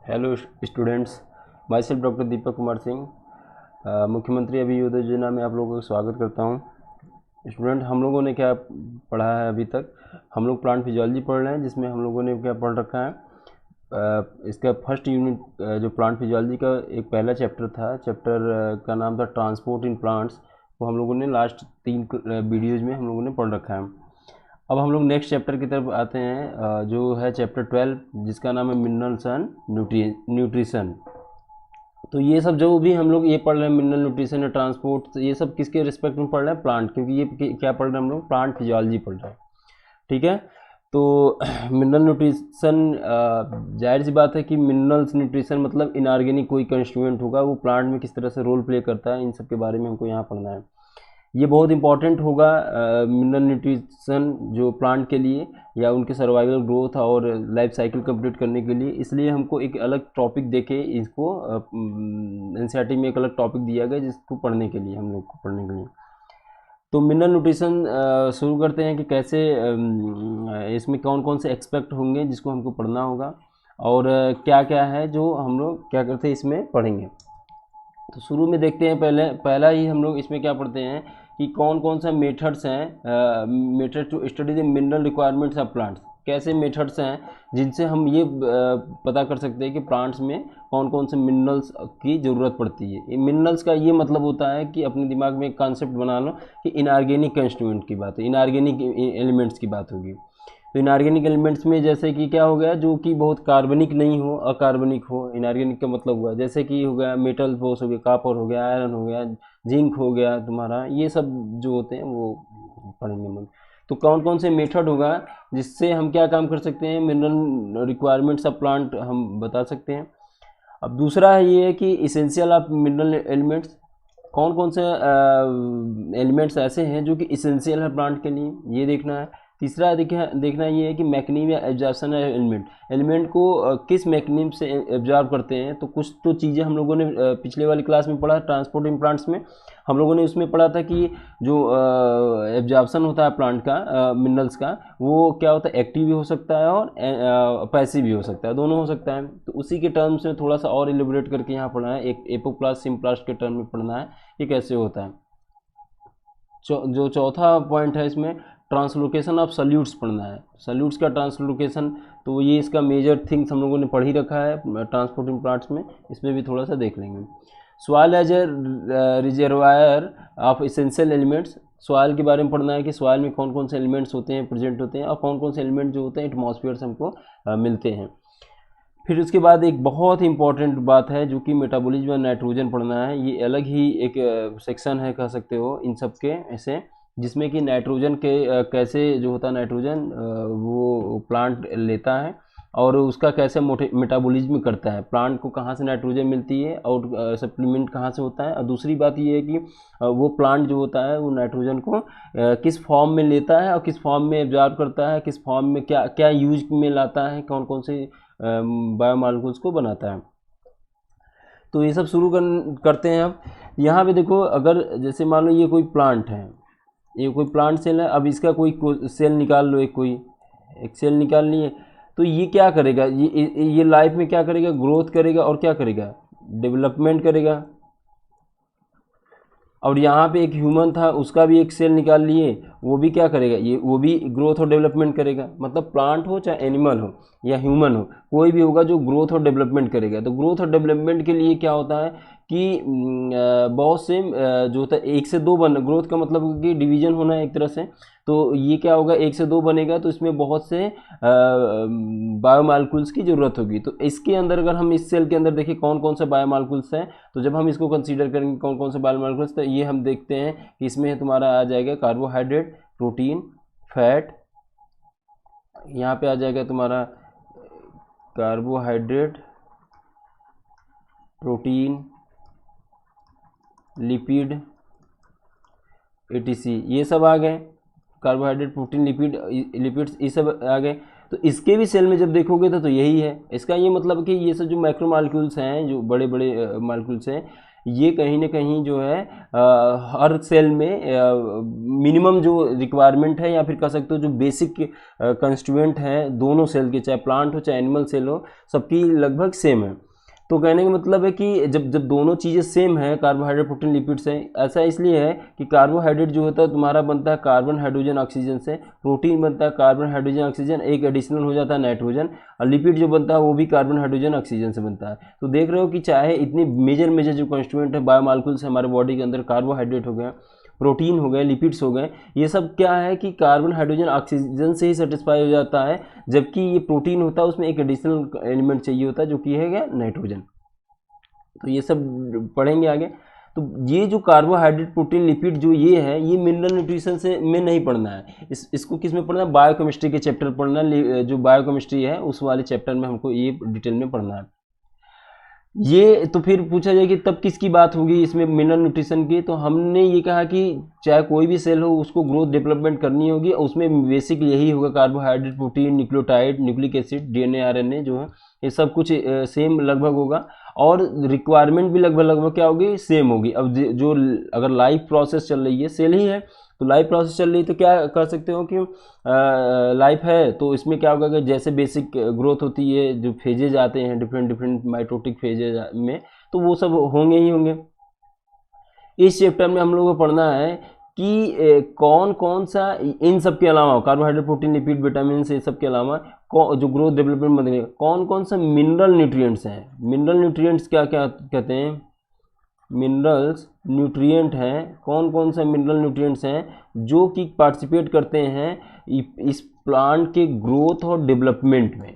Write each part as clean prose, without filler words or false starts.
Hello students, myself doctor Deepak Kumar Singh, मुख्यमंत्री अभियोजन योजना में आप लोगों का स्वागत करता हूं। स्टूडेंट, हम लोगों ने क्या पढ़ा है अभी तक? हम लोग प्लांट फिजियोलॉजी पढ़ रहे हैं, जिसमें हम लोगों ने क्या पढ़ रखा है। इसका फर्स्ट यूनिट जो प्लांट फिजियोलॉजी का एक पहला चैप्टर था, चैप्टर का नाम था ट्रांसपोर्ट इन प्लांट्स। वो हम लोगों ने लास्ट 3 वीडियोज़ में हम लोगों ने पढ़ रखा है। अब हम लोग नेक्स्ट चैप्टर की तरफ आते हैं, जो है चैप्टर 12, जिसका नाम है मिनरल्स एंड न्यूट्रिशन। तो ये सब जो भी हम लोग ये पढ़ रहे हैं, मिनरल न्यूट्रिशन या ट्रांसपोर्ट, तो ये सब किसके रिस्पेक्ट में पढ़ रहे हैं? प्लांट, क्योंकि ये क्या पढ़ रहे हैं हम लोग? प्लांट फिजियोलॉजी पढ़ रहे हैं। ठीक है, तो मिनरल न्यूट्रिशन, जाहिर सी बात है कि मिनरल्स न्यूट्रिशन मतलब इनऑर्गेनिक कोई कंस्टिट्यूएंट होगा, वो प्लांट में किस तरह से रोल प्ले करता है, इन सब के बारे में हमको यहाँ पढ़ना है। ये बहुत इंपॉर्टेंट होगा मिनरल न्यूट्रिशन जो प्लांट के लिए या उनके सर्वाइवल, ग्रोथ और लाइफ साइकिल कंप्लीट करने के लिए। इसलिए हमको एक अलग टॉपिक देके इसको एनसीईआरटी में एक अलग टॉपिक दिया गया जिसको पढ़ने के लिए, हम लोग को पढ़ने के लिए। तो मिनरल न्यूट्रिशन शुरू करते हैं कि कैसे इसमें कौन कौन से एक्सपेक्ट होंगे जिसको हमको पढ़ना होगा, और क्या क्या है जो हम लोग क्या करते हैं इसमें पढ़ेंगे। तो शुरू में देखते हैं, पहला ही हम लोग इसमें क्या पढ़ते हैं कि कौन कौन सा मेथड्स हैं, method to study the mineral requirements of plants. कैसे मेथड्स हैं जिनसे हम ये पता कर सकते हैं कि प्लांट्स में कौन कौन से मिनरल्स की ज़रूरत पड़ती है। मिनरल्स का ये मतलब होता है कि अपने दिमाग में एक कॉन्सेप्ट बना लो कि इनऑर्गेनिक कंस्टिट्यूएंट की बात है, इनऑर्गेनिक एलिमेंट्स की बात होगी। तो इनऑर्गेनिक एलिमेंट्स में जैसे कि क्या हो गया, जो कि बहुत कार्बनिक नहीं हो, अकार्बनिक हो। इनऑर्गेनिक का मतलब हुआ जैसे कि हो गया मेटल फोर्स हो गया, कॉपर हो गया, आयरन हो गया, जिंक हो गया तुम्हारा, ये सब जो होते हैं वो पढ़ेंगे हम। तो कौन कौन से मेथड होगा जिससे हम क्या काम कर सकते हैं, मिनरल रिक्वायरमेंट्स ऑफ प्लांट हम बता सकते हैं। अब दूसरा है ये कि इसेंशियल ऑफ मिनरल एलिमेंट्स, कौन कौन से एलिमेंट्स ऐसे हैं जो कि इसेंशियल है प्लांट के लिए, ये देखना है। तीसरा देखना ये है कि मैकेनिज्म या एब्जॉर्प्शन है एलिमेंट को किस मैकेनिज्म से एब्जॉर्ब करते हैं। तो कुछ तो चीज़ें हम लोगों ने पिछले वाली क्लास में पढ़ा, ट्रांसपोर्ट इन प्लांट्स में हम लोगों ने उसमें पढ़ा था कि जो एब्जॉर्प्शन होता है प्लांट का, मिनरल्स का, वो क्या होता है, एक्टिव भी हो सकता है और पैसिव भी हो सकता है, दोनों हो सकता है। तो उसी के टर्म्स में थोड़ा सा और एलिब्रेट करके यहाँ पढ़ना है, एक एपोप्लास्ट सिम्प्लास्ट के टर्म में पढ़ना है ये कैसे होता है। जो चौथा पॉइंट है इसमें, ट्रांसलोकेशन ऑफ सल्यूट्स पढ़ना है। सल्यूट्स का ट्रांसलोकेशन, तो ये इसका मेजर थिंग्स हम लोगों ने पढ़ ही रखा है ट्रांसपोर्टिंग प्लांट्स में, इसमें भी थोड़ा सा देख लेंगे। Soil as a reservoir of essential elements, soil के बारे में पढ़ना है कि सॉइल में कौन कौन से एलिमेंट्स होते हैं, प्रेजेंट होते हैं, और कौन कौन से एलिमेंट जो होते हैं एटमॉस्फेयर से हमको मिलते हैं। फिर उसके बाद एक बहुत ही इंपॉर्टेंट बात है जो कि मेटाबॉलिज्म और नाइट्रोजन पढ़ना है। ये अलग ही एक सेक्शन है कह सकते हो इन सब के ऐसे, जिसमें कि नाइट्रोजन के कैसे जो होता है नाइट्रोजन वो प्लांट लेता है और उसका कैसे मेटाबॉलिज्म करता है, प्लांट को कहाँ से नाइट्रोजन मिलती है और सप्लीमेंट कहाँ से होता है। और दूसरी बात ये है कि वो प्लांट जो होता है वो नाइट्रोजन को किस फॉर्म में लेता है और किस फॉर्म में एब्जॉर्ब करता है, किस फॉर्म में क्या क्या यूज में लाता है, कौन कौन से बायोमॉलिक्यूल्स को बनाता है। तो ये सब शुरू करते हैं। अब यहाँ पे देखो, अगर जैसे मान लो ये कोई प्लांट है, ये कोई प्लांट सेल है, अब इसका कोई सेल निकाल लो, एक सेल निकाल लिए, तो ये क्या करेगा, ये लाइफ में क्या करेगा, ग्रोथ करेगा और क्या करेगा, डेवलपमेंट करेगा। और यहाँ पे एक ह्यूमन था, उसका भी एक सेल निकाल लिए, वो भी क्या करेगा, ये वो भी ग्रोथ और डेवलपमेंट करेगा। मतलब प्लांट हो चाहे एनिमल हो या ह्यूमन हो, कोई भी होगा जो ग्रोथ और डेवलपमेंट करेगा। तो ग्रोथ और डेवलपमेंट के लिए क्या होता है कि बहुत से जो होता है 1 से 2 बन, ग्रोथ का मतलब कि डिवीजन होना है एक तरह से। तो ये क्या होगा, 1 से 2 बनेगा, तो इसमें बहुत से बायोमॉलिक्यूल्स की ज़रूरत होगी। तो इसके अंदर अगर हम इस सेल के अंदर देखें कौन कौन से बायोमॉलिक्यूल्स हैं, तो जब हम इसको कंसीडर करेंगे कौन कौन से बायोमॉलिक्यूल्स, तो ये हम देखते हैं कि इसमें तुम्हारा आ जाएगा कार्बोहाइड्रेट, प्रोटीन, फैट। यहाँ पे आ जाएगा तुम्हारा कार्बोहाइड्रेट, प्रोटीन, लिपिड, एटीसी, ये सब आ गए। कार्बोहाइड्रेट, प्रोटीन, लिपिड्स ये सब आ गए। तो इसके भी सेल में जब देखोगे तो यही है। इसका ये मतलब कि ये सब जो माइक्रो मॉलिक्यूल्स हैं, जो बड़े बड़े मॉलिक्यूल्स हैं, ये कहीं ना कहीं जो है हर सेल में मिनिमम जो रिक्वायरमेंट है या फिर कह सकते हो जो बेसिक कंस्टिट्यूएंट हैं दोनों सेल के, चाहे प्लांट हो चाहे एनिमल सेल हो, सबकी लगभग सेम है। तो कहने का मतलब है कि जब जब दोनों चीज़ें सेम है, कार्बोहाइड्रेट प्रोटीन लिपिड्स हैं, ऐसा इसलिए है कि कार्बोहाइड्रेट जो होता है तुम्हारा बनता है कार्बन हाइड्रोजन ऑक्सीजन से, प्रोटीन बनता है कार्बन हाइड्रोजन ऑक्सीजन, एक एडिशनल हो जाता है नाइट्रोजन, और लिपिड जो बनता है वो भी कार्बन हाइड्रोजन ऑक्सीजन से बनता है। तो देख रहे हो कि चाहे इतनी मेजर मेजर जो कॉन्स्टिट्यूएंट है बायोमॉलिक्यूल्स है हमारे बॉडी के अंदर, कार्बोहाइड्रेट हो गया, प्रोटीन हो गए, लिपिड्स हो गए, ये सब क्या है कि कार्बन हाइड्रोजन ऑक्सीजन से ही सेटिस्फाई हो जाता है, जबकि ये प्रोटीन होता है उसमें एक एडिशनल एलिमेंट चाहिए होता है जो कि है क्या, नाइट्रोजन। तो ये सब पढ़ेंगे आगे। तो ये जो कार्बोहाइड्रेट प्रोटीन लिपिड जो ये है, ये मिनरल न्यूट्रिशन से में नहीं पढ़ना है, इसको किस में पढ़ना है, बायोकेमिस्ट्री के चैप्टर पढ़ना है, जो बायोकेमिस्ट्री है उस वाले चैप्टर में हमको ये डिटेल में पढ़ना है। ये तो फिर पूछा जाए कि तब किसकी बात होगी इसमें मिनरल न्यूट्रिशन की, तो हमने ये कहा कि चाहे कोई भी सेल हो उसको ग्रोथ डेवलपमेंट करनी होगी, और उसमें बेसिक यही होगा, carbohydrate protein nucleotide nucleic acid DNA RNA जो है ये सब कुछ सेम लगभग होगा, और रिक्वायरमेंट भी लगभग लगभग क्या होगी, सेम होगी। अब जो अगर लाइफ प्रोसेस चल रही है, सेल ही है तो लाइफ प्रोसेस चल रही है, तो क्या कर सकते हो कि लाइफ है तो इसमें क्या होगा कि जैसे बेसिक ग्रोथ होती है, जो फेजेज आते हैं डिफरेंट डिफरेंट माइटोटिक फेजेज में, तो वो सब होंगे ही होंगे। इस चैप्टर में हम लोगों को पढ़ना है कि कौन कौन सा इन सब के अलावा, कार्बोहाइड्रेट प्रोटीन लिपिड विटामिन ये सब के अलावा जो ग्रोथ डेवलपमेंट बनेगा, कौन कौन सा मिनरल न्यूट्रिएंट्स हैं। मिनरल न्यूट्रिएंट्स क्या क्या कहते हैं, मिनरल्स न्यूट्रिएंट हैं, कौन कौन सा मिनरल न्यूट्रिएंट्स हैं जो कि पार्टिसिपेट करते हैं इस प्लांट के ग्रोथ और डेवलपमेंट में।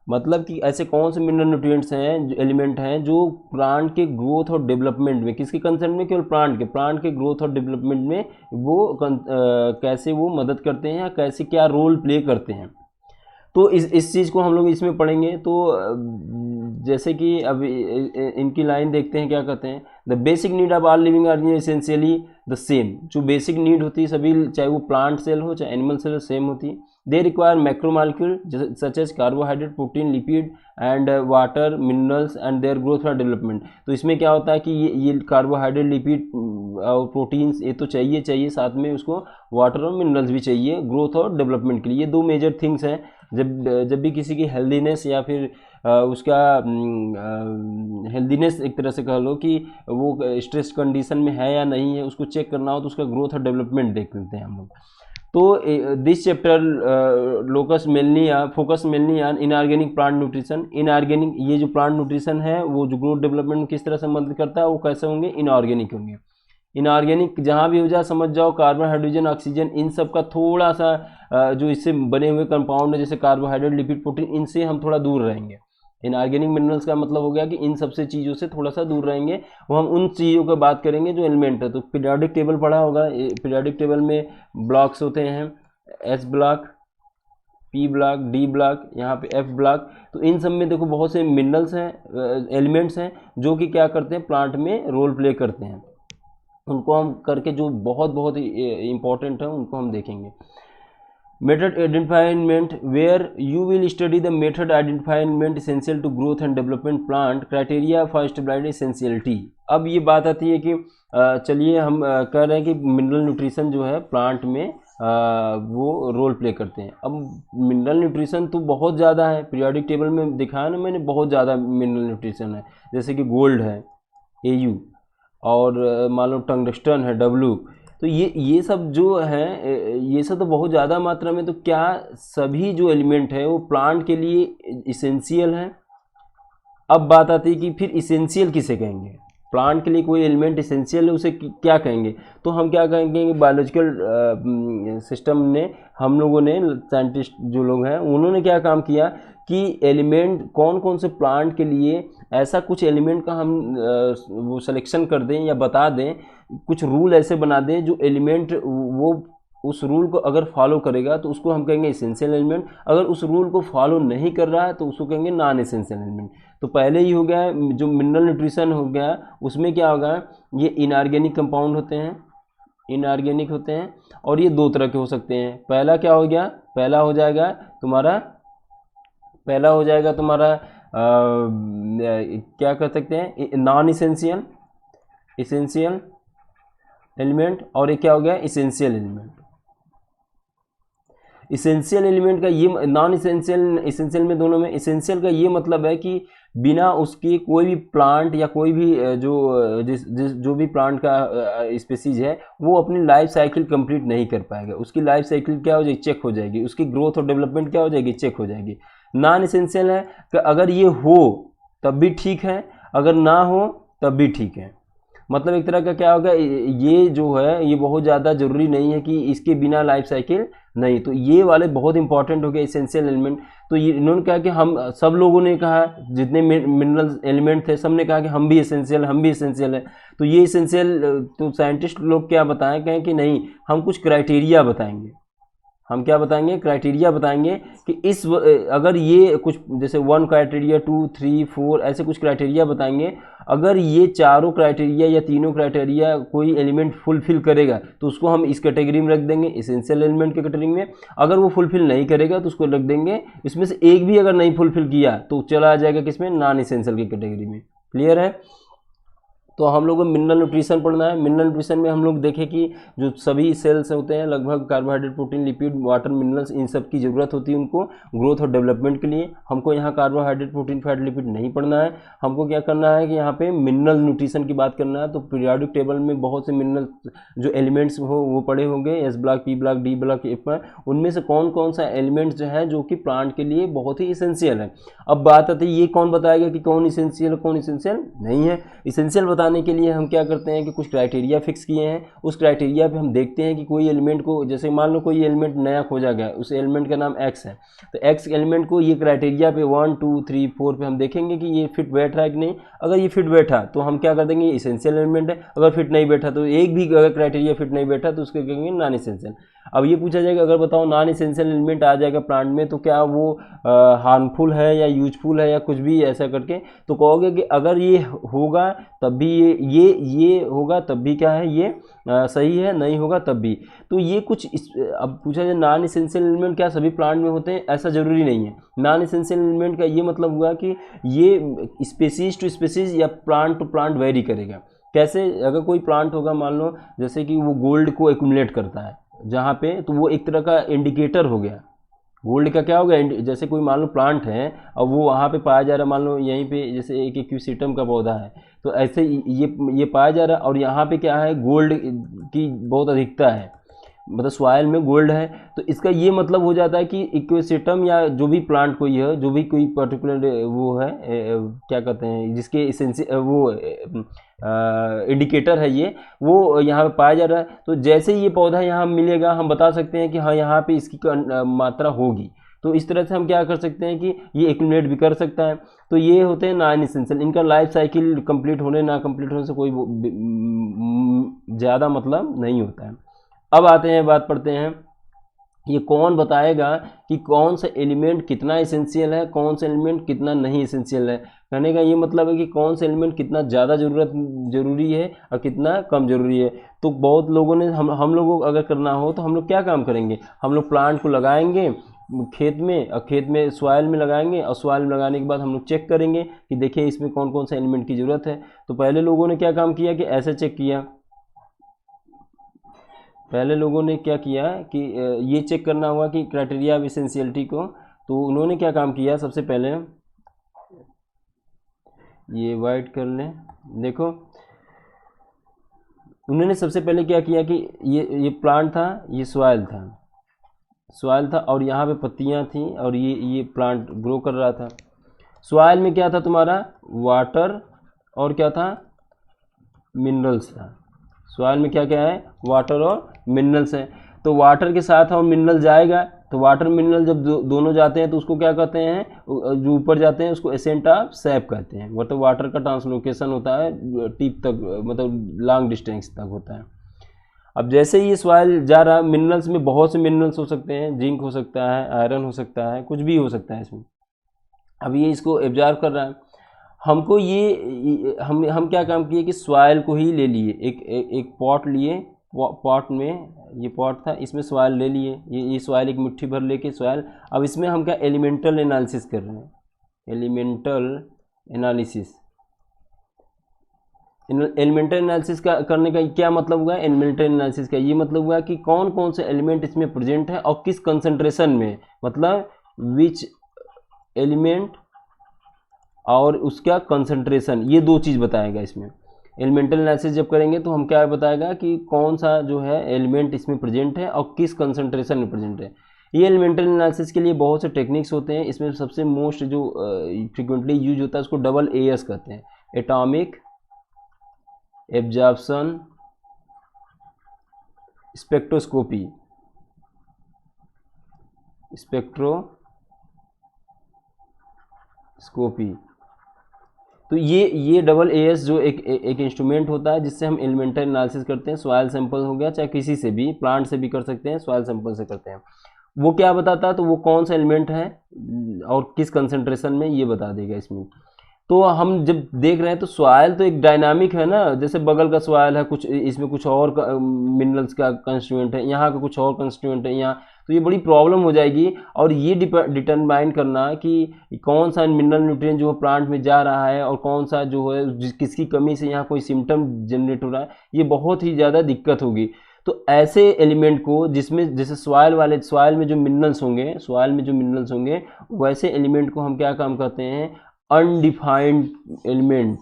मतलब कि ऐसे कौन से मिनरल न्यूट्रिएंट्स हैं, जो एलिमेंट हैं जो प्लांट के ग्रोथ और डेवलपमेंट में, किसके कंसर्न में, केवल प्लांट के ग्रोथ और डेवलपमेंट में वो कैसे वो मदद करते हैं या कैसे क्या रोल प्ले करते हैं। तो इस चीज़ को हम लोग इसमें पढ़ेंगे। तो जैसे कि अब इनकी लाइन देखते हैं, क्या कहते हैं, the basic need of all living organism essentially the same. जो बेसिक नीड होती है सभी, चाहे वो प्लांट सेल हो चाहे एनिमल सेल हो, सेम होती है। They require macromolecule such as carbohydrate protein lipid and water minerals and their growth और डेवलपमेंट। तो इसमें क्या होता है कि ये कार्बोहाइड्रेट लिपिड और प्रोटीन्स ये तो चाहिए, साथ में उसको वाटर और मिनरल्स भी चाहिए ग्रोथ और डेवलपमेंट के लिए। ये दो मेजर थिंग्स हैं। जब भी किसी की हेल्दीनेस या फिर उसका हेल्दीनेस एक तरह से कह लो कि वो स्ट्रेस कंडीशन में है या नहीं है, उसको चेक करना हो तो उसका ग्रोथ और डेवलपमेंट देख लेते हैं हम लोग। तो this chapter focus mainly on inorganic plant nutrition. Inorganic ये जो प्लांट न्यूट्रिशन है वो जो ग्रोथ डेवलपमेंट में किस तरह से मदद करता है, वो कैसे होंगे, इनऑर्गेनिक होंगे। इनऑर्गेनिक जहाँ भी हो जाए समझ जाओ, कार्बन हाइड्रोजन ऑक्सीजन इन सब का थोड़ा सा जो इससे बने हुए कंपाउंड है जैसे कार्बोहाइड्रेट लिपिड प्रोटीन, इनसे हम थोड़ा दूर रहेंगे। इनऑर्गेनिक मिनरल्स का मतलब हो गया कि इन सबसे चीज़ों से थोड़ा सा दूर रहेंगे। वो हम उन चीज़ों का बात करेंगे जो एलिमेंट है। तो पीरियोडिक टेबल पढ़ा होगा, पीरियोडिक टेबल में ब्लॉक्स होते हैं, S block, P block, D block, यहाँ पे एफ ब्लॉक। तो इन सब में देखो बहुत से मिनरल्स हैं, एलिमेंट्स हैं जो कि क्या करते हैं, प्लांट में रोल प्ले करते हैं। उनको हम करके जो बहुत बहुत इंपॉर्टेंट है उनको हम देखेंगे। Method identification, where you will study the method identification essential to growth and development plant, criteria for stability essentiality. अब ये बात आती है कि चलिए हम कह रहे हैं कि मिनरल न्यूट्रिशन जो है प्लांट में वो रोल प्ले करते हैं। अब मिनरल न्यूट्रिशन तो बहुत ज़्यादा है, पीरियोडिक टेबल में दिखाया ना मैंने, बहुत ज़्यादा मिनरल न्यूट्रिशन है। जैसे कि गोल्ड है AU, और मान लो टंगस्टन है W। तो ये सब जो है, ये सब तो बहुत ज़्यादा मात्रा में। तो क्या सभी जो एलिमेंट है वो प्लांट के लिए इसेंशियल है। अब बात आती है कि फिर इसेंशियल किसे कहेंगे, प्लांट के लिए कोई एलिमेंट इसेंशियल है उसे क्या कहेंगे। तो हम क्या कहेंगे कि बायोलॉजिकल सिस्टम ने, हम लोगों ने, साइंटिस्ट जो लोग हैं उन्होंने क्या काम किया कि एलिमेंट कौन कौन से प्लांट के लिए ऐसा कुछ एलिमेंट का हम वो सिलेक्शन कर दें या बता दें, कुछ रूल ऐसे बना दें जो एलिमेंट वो उस रूल को अगर फॉलो करेगा तो उसको हम कहेंगे इसेंशियल एलिमेंट। अगर उस रूल को फॉलो नहीं कर रहा है तो उसको कहेंगे नॉन इसेंशियल एलिमेंट। तो पहले ही हो गया जो मिनरल न्यूट्रिशन हो गया, उसमें क्या होगा, ये इनऑर्गेनिक कंपाउंड होते हैं, इनऑर्गेनिक होते हैं, और ये दो तरह के हो सकते हैं। पहला क्या हो गया, पहला हो जाएगा तुम्हारा क्या कह सकते हैं, नॉन इसेंशियल, इसेंशियल एलिमेंट और एक क्या हो गया, इसेंशियल एलिमेंट। इसेंशियल एलिमेंट का ये नॉन इसेंशियल, इसेंशियल में दोनों में, इसेंशियल का ये मतलब है कि बिना उसके कोई भी प्लांट या कोई भी जो भी प्लांट का स्पीसीज है वो अपनी लाइफ साइकिल कंप्लीट नहीं कर पाएगा। उसकी लाइफ साइकिल क्या हो जाएगी, चेक हो जाएगी। उसकी ग्रोथ और डेवलपमेंट क्या हो जाएगी, चेक हो जाएगी। नॉन इसेंशियल है कि अगर ये हो तब भी ठीक है, अगर ना हो तब भी ठीक है। मतलब एक तरह का क्या होगा, ये जो है ये बहुत ज़्यादा ज़रूरी नहीं है कि इसके बिना लाइफ साइकिल नहीं। तो ये वाले बहुत इंपॉर्टेंट हो गए इसेंशियल एलिमेंट। तो ये इन्होंने कहा कि हम सब लोगों ने कहा, जितने मिनरल एलिमेंट थे सब ने कहा कि हम भी इसेंशियल, हम भी इसेंशियल है। तो ये इसेंशियल, तो साइंटिस्ट लोग क्या बताएं, कहें कि नहीं, हम कुछ क्राइटेरिया बताएंगे। हम क्या बताएंगे, क्राइटेरिया बताएंगे कि इस अगर ये कुछ जैसे 1 क्राइटेरिया 2 3 4 ऐसे कुछ क्राइटेरिया बताएंगे। अगर ये चारों क्राइटेरिया या तीनों क्राइटेरिया कोई एलिमेंट फुलफिल करेगा तो उसको हम इस कैटेगरी में रख देंगे, इसेंशियल एलिमेंट के कैटेगरी में। अगर वो फुलफिल नहीं करेगा तो उसको रख देंगे, इसमें से एक भी अगर नहीं फुलफिल किया तो चला आ जाएगा किसमें, नॉन इसेंशियल की कैटेगरी में। क्लियर है। तो हम लोगों को मिनरल न्यूट्रिशन पढ़ना है। मिनरल न्यूट्रिशन में हम लोग देखें कि जो सभी सेल्स होते हैं लगभग carbohydrate, protein, lipid, water, minerals, इन सब की ज़रूरत होती है उनको ग्रोथ और डेवलपमेंट के लिए। हमको यहाँ कार्बोहाइड्रेट, प्रोटीन, फैट, लिपिड नहीं पढ़ना है। हमको क्या करना है कि यहाँ पे मिनरल न्यूट्रिशन की बात करना है। तो पीरियोडिक टेबल में बहुत से मिनरल जो एलिमेंट्स हो वो पढ़े होंगे, S block, P block, D block, F. उनमें से कौन कौन सा एलिमेंट्स जो है जो कि प्लांट के लिए बहुत ही इसेंशियल है। अब बात आती है ये कौन बताएगा कि कौन इसेंशियल कौन इसेंशियल नहीं है। इसेंशियल बताने के लिए हम क्या करते हैं कि कुछ क्राइटेरिया फिक्स किए हैं। उस क्राइटेरिया पे हम देखते हैं कि कोई एलिमेंट को, जैसे मान लो कोई एलिमेंट नया खोजा गया, उस एलिमेंट का नाम एक्स है, तो एक्स एलिमेंट को ये क्राइटेरिया पे 1 2 3 4 पे हम देखेंगे कि ये फिट बैठ रहा है कि नहीं। अगर ये फिट बैठा तो हम क्या कर देंगे, ये इसेंशियल एलिमेंट है। अगर फिट नहीं बैठा तो एक भी अगर क्राइटेरिया फिट नहीं बैठा तो उसको कहेंगे नॉन इसेंशियल। अब ये पूछा जाएगा अगर बताओ नॉन इसेंशियल एलिमेंट आ जाएगा प्लांट में तो क्या वो हार्मफुल है या यूजफुल है या कुछ भी ऐसा करके, तो कहोगे कि अगर ये होगा तब भी ये होगा तब भी क्या है, ये सही है, नहीं होगा तब भी। तो ये कुछ अब पूछा जाए नॉन इसेंशियल एलिमेंट क्या सभी प्लांट में होते हैं, ऐसा ज़रूरी नहीं है। नॉन इसेंशियल एलिमेंट का ये मतलब हुआ कि ये स्पेसीज टू स्पेसीज या प्लांट टू प्लांट वेरी करेगा। कैसे, अगर कोई प्लांट होगा मान लो जैसे कि वो गोल्ड को एक्यूमुलेट करता है जहाँ पे, तो वो एक तरह का इंडिकेटर हो गया। गोल्ड का क्या हो गया, जैसे कोई मान लो प्लांट है और वो वहाँ पे पाया जा रहा है, मान लो यहीं पे जैसे एक एक्यूसीटम का पौधा है, तो ऐसे ये पाया जा रहा है और यहाँ पे क्या है, गोल्ड की बहुत अधिकता है, मतलब सॉइल में गोल्ड है। तो इसका ये मतलब हो जाता है कि इक्वेसिटम या जो भी प्लांट कोई है, जो भी कोई पर्टिकुलर वो है क्या कहते हैं जिसके वो इंडिकेटर है ये, वो यहाँ पे पाया जा रहा है। तो जैसे ये पौधा यहाँ मिलेगा हम बता सकते हैं कि हाँ यहाँ पे इसकी मात्रा होगी। तो इस तरह से हम क्या कर सकते हैं कि ये एक्यूमुलेट भी कर सकता है। तो ये होते हैं नॉन इसेंशियल। इनका लाइफ साइकिल कंप्लीट होने ना कंप्लीट होने से कोई ज़्यादा मतलब नहीं होता है। अब आते हैं, बात पढ़ते हैं, ये कौन बताएगा कि कौन सा एलिमेंट कितना इसेंशियल है, कौन सा एलिमेंट कितना नहीं इसेंशियल है। कहने का ये मतलब है कि कौन सा एलिमेंट कितना ज़्यादा ज़रूरी है और कितना कम ज़रूरी है। तो बहुत लोगों ने हम लोगों को अगर करना हो तो हम लोग क्या काम करेंगे, हम लोग प्लांट को लगाएंगे खेत में और खेत में सॉइल में लगाएंगे और सॉइल में लगाने के बाद हम लोग चेक करेंगे कि देखिए इसमें कौन कौन सा एलिमेंट की ज़रूरत है। तो पहले लोगों ने क्या काम किया कि ऐसे चेक किया, पहले लोगों ने क्या किया कि ये चेक करना हुआ कि क्राइटेरिया ऑफ एसेंशियलिटी को, तो उन्होंने क्या काम किया, सबसे पहले ये वाइट कर लें, देखो उन्होंने सबसे पहले क्या किया कि ये प्लांट था, ये सॉइल था और यहाँ पे पत्तियाँ थी और ये प्लांट ग्रो कर रहा था। सॉइल में क्या था तुम्हारा, वाटर और क्या था, मिनरल्स था। सॉइल में क्या क्या है, वाटर और मिनरल्स है। तो वाटर के साथ और मिनरल जाएगा, तो वाटर मिनरल जब दोनों जाते हैं तो उसको क्या कहते हैं, जो ऊपर जाते हैं उसको एसेंट ऑफ सैप कहते हैं। मतलब वाटर का ट्रांसलोकेशन होता है टिप तक, मतलब लॉन्ग डिस्टेंस तक होता है। अब जैसे ही ये सॉइल जा रहा है, मिनरल्स में बहुत से मिनरल्स हो सकते हैं, जिंक हो सकता है, आयरन हो सकता है, कुछ भी हो सकता है इसमें। अब ये इसको एब्जॉर्ब कर रहा है। हमको ये हम क्या काम किए कि सॉइल को ही ले लिए, एक पॉट लिए, पॉट में ये पॉट था, इसमें सॉइल ले लिए, ये सॉइल एक मुट्ठी भर लेके सॉइल। अब इसमें हम क्या एलिमेंटल एनालिसिस कर रहे हैं, एलिमेंटल एनालिसिस। एलिमेंटरी एनालिसिस का करने का क्या मतलब हुआ? एलिमेंटरी एनालिसिस का ये मतलब हुआ कि कौन कौन से एलिमेंट इसमें प्रेजेंट है और किस कंसंट्रेशन में, मतलब विच एलिमेंट और उसका कंसंट्रेशन, ये दो चीज़ बताएगा इसमें। एलिमेंटल एनालिसिस जब करेंगे तो हम क्या बताएगा कि कौन सा जो है एलिमेंट इसमें प्रेजेंट है और किस कंसंट्रेशन में प्रेजेंट है। ये एलिमेंटल एनालिसिस के लिए बहुत से टेक्निक्स होते हैं। इसमें सबसे मोस्ट जो फ्रिक्वेंटली यूज होता है उसको डबल AS कहते हैं, एटॉमिक एब्जॉर्प्शन स्पेक्ट्रोस्कोपी, स्पेक्ट्रोस्कोपी। तो ये डबल AS जो एक इंस्ट्रूमेंट होता है जिससे हम एलिमेंटल एनालिसिस करते हैं। सॉइल सैंपल हो गया, चाहे किसी से भी, प्लांट से भी कर सकते हैं, सॉइल सैंपल से करते हैं। वो क्या बताता है? तो वो कौन सा एलिमेंट है और किस कंसंट्रेशन में, ये बता देगा इसमें। तो हम जब देख रहे हैं तो सॉइल तो एक डायनामिक है ना, जैसे बगल का सॉइल है, कुछ इसमें कुछ और मिनरल्स का कंस्टिट्यूएंट है, यहाँ का कुछ और कंस्टिट्यूएंट है यहाँ, तो ये बड़ी प्रॉब्लम हो जाएगी। और ये डिटरमाइन करना कि कौन सा मिनरल न्यूट्रिएंट जो प्लांट में जा रहा है और कौन सा जो है किसकी कमी से यहाँ कोई सिम्टम जनरेट हो रहा है, ये बहुत ही ज़्यादा दिक्कत होगी। तो ऐसे एलिमेंट को जिसमें जैसे सॉइल में जो मिनरल्स होंगे, वैसे एलिमेंट को हम क्या काम करते हैं? Undefined element.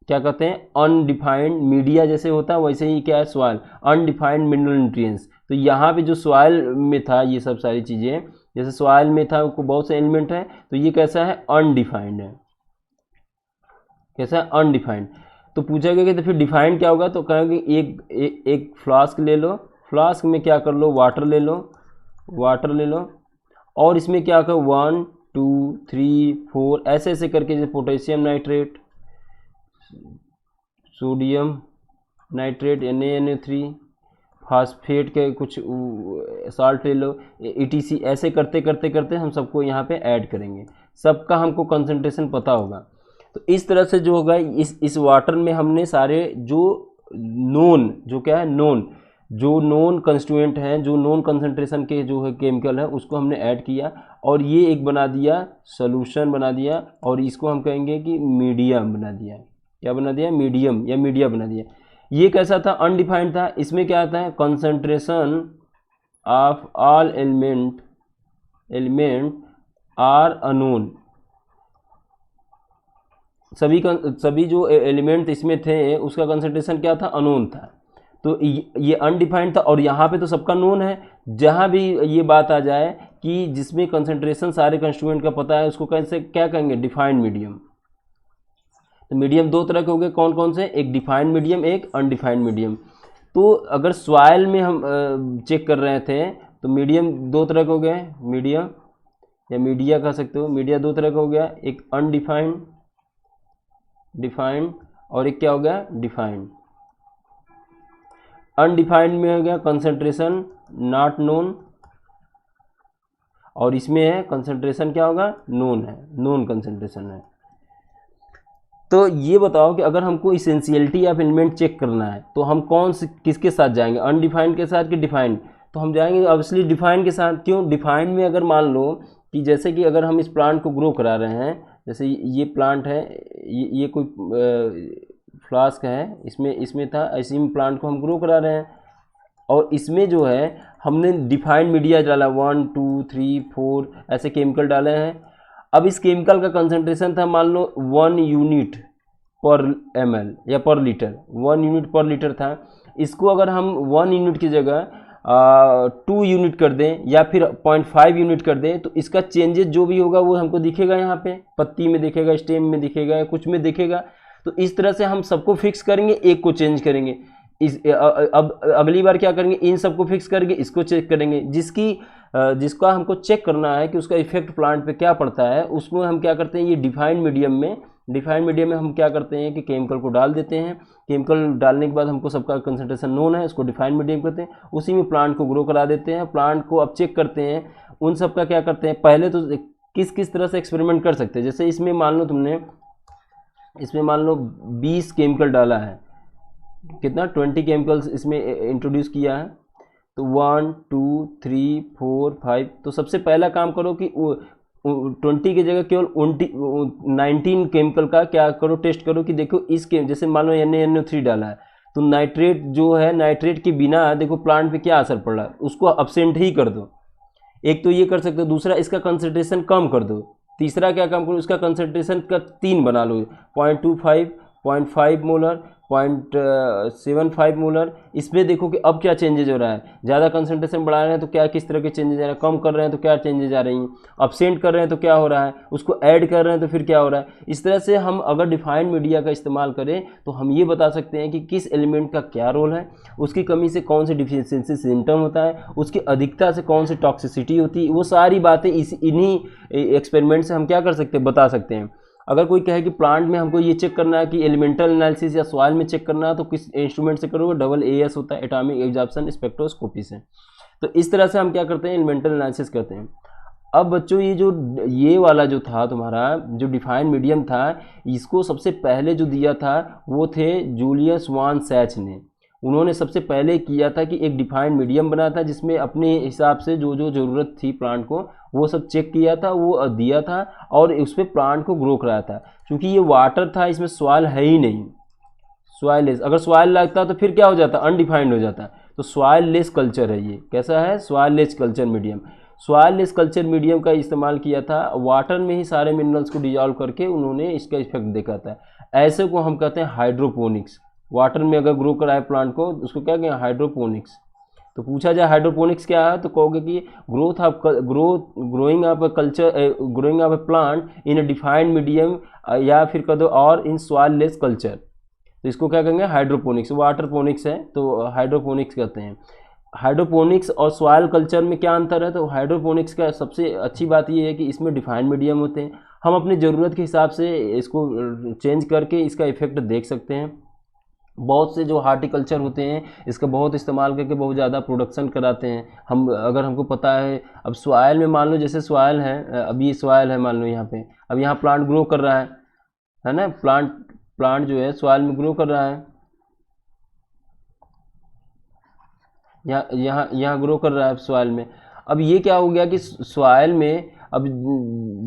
क्या कहते हैं? अनडिफाइंड। मीडिया जैसे होता है वैसे ही क्या है सॉइल, अनडिफाइंड मिनरल न्यूट्रिएंट्स। तो यहाँ पे जो सॉइल में था ये सब सारी चीज़ें, जैसे सॉइल में था को बहुत से एलिमेंट है, तो ये कैसा है? अनडिफाइंड है। कैसा है? अनडिफाइंड। तो पूछा गया कि तो फिर डिफाइंड क्या होगा? तो कहेंगे एक फ्लास्क ले लो, फ्लास्क में क्या कर लो? वाटर ले लो और इसमें क्या करो? 1 2 3 4 ऐसे ऐसे करके, जैसे potassium nitrate, sodium nitrate NaNO3, phosphate के कुछ साल्ट ले लो, ETC, ऐसे करते करते करते हम सबको यहाँ पे ऐड करेंगे। सबका हमको कंसंट्रेशन पता होगा। तो इस तरह से जो होगा, इस वाटर में हमने सारे जो नोन, जो क्या है नोन, जो नोन कंस्टिट्यूएंट हैं, जो नोन कंसंट्रेशन के जो है केमिकल है, उसको हमने ऐड किया और ये एक बना दिया, सोल्यूशन बना दिया, और इसको हम कहेंगे कि मीडियम बना दिया। क्या बना दिया? मीडियम या मीडिया बना दिया। ये कैसा था? अनडिफाइंड था। इसमें क्या आता है? Concentration of all element are unknown. सभी जो एलिमेंट इसमें थे उसका कंसंट्रेशन क्या था? अनोन था। तो ये अनडिफाइंड था, और यहाँ पे तो सबका नोन है। जहाँ भी ये बात आ जाए कि जिसमें कंसंट्रेशन सारे कंस्टिट्यूएंट का पता है, उसको कैसे क्या कहेंगे? Defined medium. तो मीडियम दो तरह के हो गए, कौन कौन से? एक डिफाइंड मीडियम, एक अनडिफाइंड मीडियम। तो अगर सॉइल में हम चेक कर रहे थे तो मीडियम दो तरह के हो गए, मीडियम या मीडिया कह सकते हो। मीडिया दो तरह का हो गया, एक अनडिफाइंड, डिफाइंड, और एक क्या हो गया? डिफाइंड। अनडिफाइंड में हो गया कंसंट्रेशन नॉट नोन, और इसमें है कंसंट्रेशन क्या होगा? नोन है, नोन कंसंट्रेशन है। तो ये बताओ कि अगर हमको इसेंशियलिटी ऑफ एलिमेंट चेक करना है तो हम कौन से किसके साथ जाएंगे? अनडिफाइंड के साथ कि डिफाइंड? तो हम जाएंगे ऑब्वियसली डिफाइंड के साथ। क्यों? डिफाइंड में अगर मान लो कि जैसे कि अगर हम इस प्लांट को ग्रो करा रहे हैं, जैसे ये प्लांट है, ये कोई फ्लास्क है, इसमें था, ऐसे ही प्लांट को हम ग्रो करा रहे हैं, और इसमें जो है हमने डिफाइंड मीडिया डाला, 1 2 3 4 ऐसे केमिकल डाले हैं। अब इस केमिकल का कंसंट्रेशन था मान लो 1 यूनिट पर ml या पर लीटर, 1 यूनिट पर लीटर था। इसको अगर हम 1 यूनिट की जगह 2 यूनिट कर दें या फिर 0.5 यूनिट कर दें, तो इसका चेंजेस जो भी होगा वो हमको दिखेगा, यहाँ पे पत्ती में दिखेगा, स्टेम में दिखेगा, कुछ में दिखेगा। तो इस तरह से हम सबको फिक्स करेंगे, एक को चेंज करेंगे। अब अगली बार क्या करेंगे? इन सबको फिक्स करके इसको चेक करेंगे। जिसका हमको चेक करना है कि उसका इफेक्ट प्लांट पे क्या पड़ता है, उसमें हम क्या करते हैं? ये डिफाइंड मीडियम में हम क्या करते हैं कि केमिकल को डाल देते हैं। केमिकल डालने के बाद हमको सबका कंसंट्रेशन नोन है, उसको डिफाइंड मीडियम कहते हैं। उसी में प्लांट को ग्रो करा देते हैं। प्लांट को अब चेक करते हैं, उन सब का क्या करते हैं? पहले तो किस किस तरह से एक्सपेरिमेंट कर सकते हैं। जैसे इसमें मान लो तुमने 20 केमिकल डाला है, कितना 20 केमिकल्स इसमें इंट्रोड्यूस किया है, तो 1 2 3 4 5। तो सबसे पहला काम करो कि 20 की जगह केवल 19 केमिकल का क्या करो, टेस्ट करो कि देखो इसके जैसे मान लो NaNO3 डाला है तो नाइट्रेट जो है, नाइट्रेट के बिना देखो प्लांट पे क्या असर पड़ रहा है, उसको अब्सेंट ही कर दो। एक तो ये कर सकते हो, दूसरा इसका कंसंट्रेशन कम कर दो, तीसरा क्या कम करो, इसका कंसंट्रेशन का 3 बना लो, 0.25, 0.5 मोलर, 0.75 मोलर। इसमें देखो कि अब क्या चेंजेज हो रहा है, ज़्यादा कंसंट्रेशन बढ़ा रहे हैं तो क्या किस तरह के चेंजेज आ रहे हैं, कम कर रहे हैं तो क्या चेंजेज आ रही हैं, अब्सेंट कर रहे हैं तो क्या हो रहा है, उसको ऐड कर रहे हैं तो फिर क्या हो रहा है। इस तरह से हम अगर डिफाइंड मीडिया का इस्तेमाल करें तो हम ये बता सकते हैं कि किस एलिमेंट का क्या रोल है, उसकी कमी से कौन सी डिफिशियंसी सिम्टम होता है, उसकी अधिकता से कौन सी टॉक्सिसिटी होती है, वो सारी बातें इन्हीं एक्सपेरिमेंट से हम क्या कर सकते हैं, बता सकते हैं। अगर कोई कहे कि प्लांट में हमको ये चेक करना है कि एलिमेंटल एनालिसिस या सॉइल में चेक करना है तो किस इंस्ट्रूमेंट से करोगे, AAS होता है, एटॉमिक एब्जॉर्प्शन स्पेक्ट्रोस्कोपी से। तो इस तरह से हम क्या करते हैं, एलिमेंटल एनालिसिस करते हैं। अब बच्चों ये वाला जो था तुम्हारा जो डिफाइंड मीडियम था, इसको सबसे पहले जो दिया था वो थे जूलियस वान सैच ने। उन्होंने सबसे पहले किया था कि एक डिफाइंड मीडियम बना था जिसमें अपने हिसाब से जो जो ज़रूरत थी प्लांट को वो सब चेक किया था, वो दिया था और उस पर प्लांट को ग्रो कराया था। क्योंकि ये वाटर था, इसमें सॉइल है ही नहीं, सॉइल लेस, अगर सॉइल लगता तो फिर क्या हो जाता, अनडिफाइंड हो जाता। तो सॉइल लेस कल्चर है ये, कैसा है, soil less culture medium. Soil less culture medium का इस्तेमाल किया था, वाटर में ही सारे मिनरल्स को डिजॉल्व करके उन्होंने इसका इफेक्ट देखा था। ऐसे को हम कहते हैं हाइड्रोपोनिक्स। वाटर में अगर ग्रो कराए प्लांट को उसको क्या कहते हैं, हाइड्रोपोनिक्स। तो पूछा जाए हाइड्रोपोनिक्स क्या है तो कहोगे कि growing of a plant in a defined medium, या फिर कह दो और इन सॉइल लेस कल्चर। तो इसको क्या कहेंगे, हाइड्रोपोनिक्स। वाटरपोनिक्स है तो हाइड्रोपोनिक्स कहते हैं। हाइड्रोपोनिक्स और सॉइल कल्चर में क्या अंतर है, तो हाइड्रोपोनिक्स का सबसे अच्छी बात ये है कि इसमें डिफाइंड मीडियम होते हैं, हम अपनी ज़रूरत के हिसाब से इसको चेंज करके इसका इफेक्ट देख सकते हैं। बहुत से जो हार्टिकल्चर होते हैं इसका बहुत इस्तेमाल करके बहुत ज़्यादा प्रोडक्शन कराते हैं। हम अगर हमको पता है, अब सॉइल में मान लो जैसे सॉइल है, अब ये सॉइल है मान लो यहाँ पे, अब यहाँ प्लांट ग्रो कर रहा है ना, प्लांट जो है सॉइल में ग्रो कर रहा है, यहाँ ग्रो कर रहा है सॉइल में। अब ये क्या हो गया कि सॉइल में अब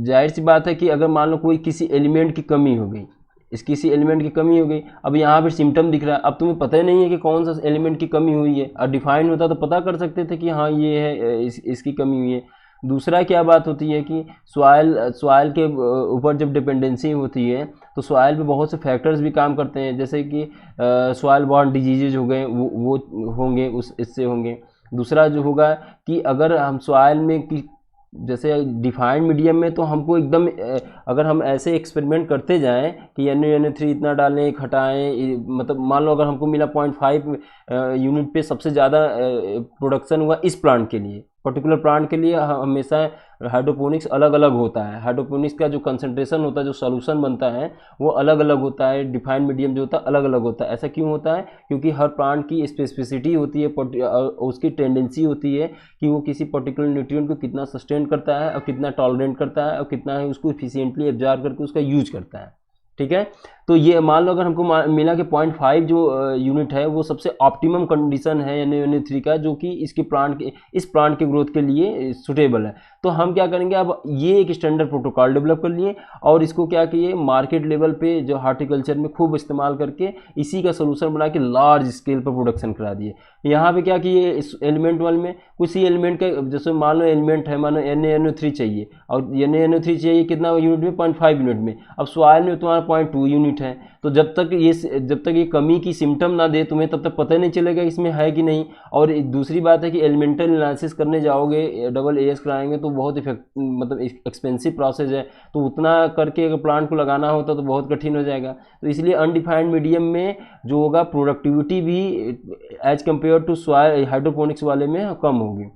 जाहिर सी बात है कि अगर मान लो कोई किसी एलिमेंट की कमी हो गई, किसी एलिमेंट की कमी हो गई, अब यहाँ पर सिम्टम दिख रहा है, अब तुम्हें पता ही नहीं है कि कौन सा एलिमेंट की कमी हुई है। और डिफाइन होता तो पता कर सकते थे कि हाँ ये है, इसकी कमी हुई है। दूसरा क्या बात होती है कि सॉइल के ऊपर जब डिपेंडेंसी होती है तो सॉइल पे बहुत से फैक्टर्स भी काम करते हैं, जैसे कि सॉइल बॉर्न डिजीजेज हो गए, वो होंगे, इससे होंगे। दूसरा जो होगा कि अगर हम सॉइल में कि जैसे डिफाइंड मीडियम में तो हमको एकदम अगर हम ऐसे एक्सपेरिमेंट करते जाएं कि NaNO3 इतना डालें, घटाएं, मतलब मान लो अगर हमको मिला 0.5 यूनिट पे सबसे ज़्यादा प्रोडक्शन हुआ इस प्लांट के लिए, पर्टिकुलर प्लांट के लिए हमेशा हाइड्रोपोनिक्स अलग अलग होता है। हाइड्रोपोनिक्स का जो कंसंट्रेशन होता है, जो सॉल्यूशन बनता है वो अलग अलग होता है, डिफाइंड मीडियम जो होता है अलग अलग होता है। ऐसा क्यों होता है, क्योंकि हर प्लांट की स्पेसिफिसिटी होती है, उसकी टेंडेंसी होती है कि वो किसी पर्टिकुलर न्यूट्रिएंट को कितना सस्टेन करता है और कितना टॉलरेंट करता है और कितना है उसको इफिशिएंटली एब्जॉर्ब करके उसका यूज करता है। ठीक है, तो ये मान लो अगर हमको मिला कि 0.5 जो यूनिट है वो सबसे ऑप्टिमम कंडीशन है NaNO3 का, जो कि इस प्लांट के ग्रोथ के लिए सुटेबल है। तो हम क्या करेंगे, अब ये एक स्टैंडर्ड प्रोटोकॉल डेवलप कर लिए और इसको क्या किए, मार्केट लेवल पे जो हार्टिकल्चर में खूब इस्तेमाल करके इसी का सोल्यूशन बना के लार्ज स्केल पर प्रोडक्शन करा दिए। यहाँ पे क्या किए, इस एलिमेंट वन में कुछ ही एलिमेंट का, जैसे मान लो एलिमेंट है, मान लो NaNO3 चाहिए और NaNO3 चाहिए कितना यूनिट में, 0.5 यूनिट में। अब सॉइल में तुम्हारा 0.2 यूनिट है, तो जब तक ये कमी की सिम्टम ना दे तुम्हें तब तक पता ही नहीं चलेगा इसमें है कि नहीं। और दूसरी बात है कि एलिमेंटल एनालिसिस करने जाओगे, AAS कराएंगे तो बहुत मतलब एक्सपेंसिव प्रोसेस है, तो उतना करके अगर प्लांट को लगाना होता तो बहुत कठिन हो जाएगा। तो इसलिए अनडिफाइंड मीडियम में जो होगा प्रोडक्टिविटी भी as compare to soil hydroponics वाले में कम होगी।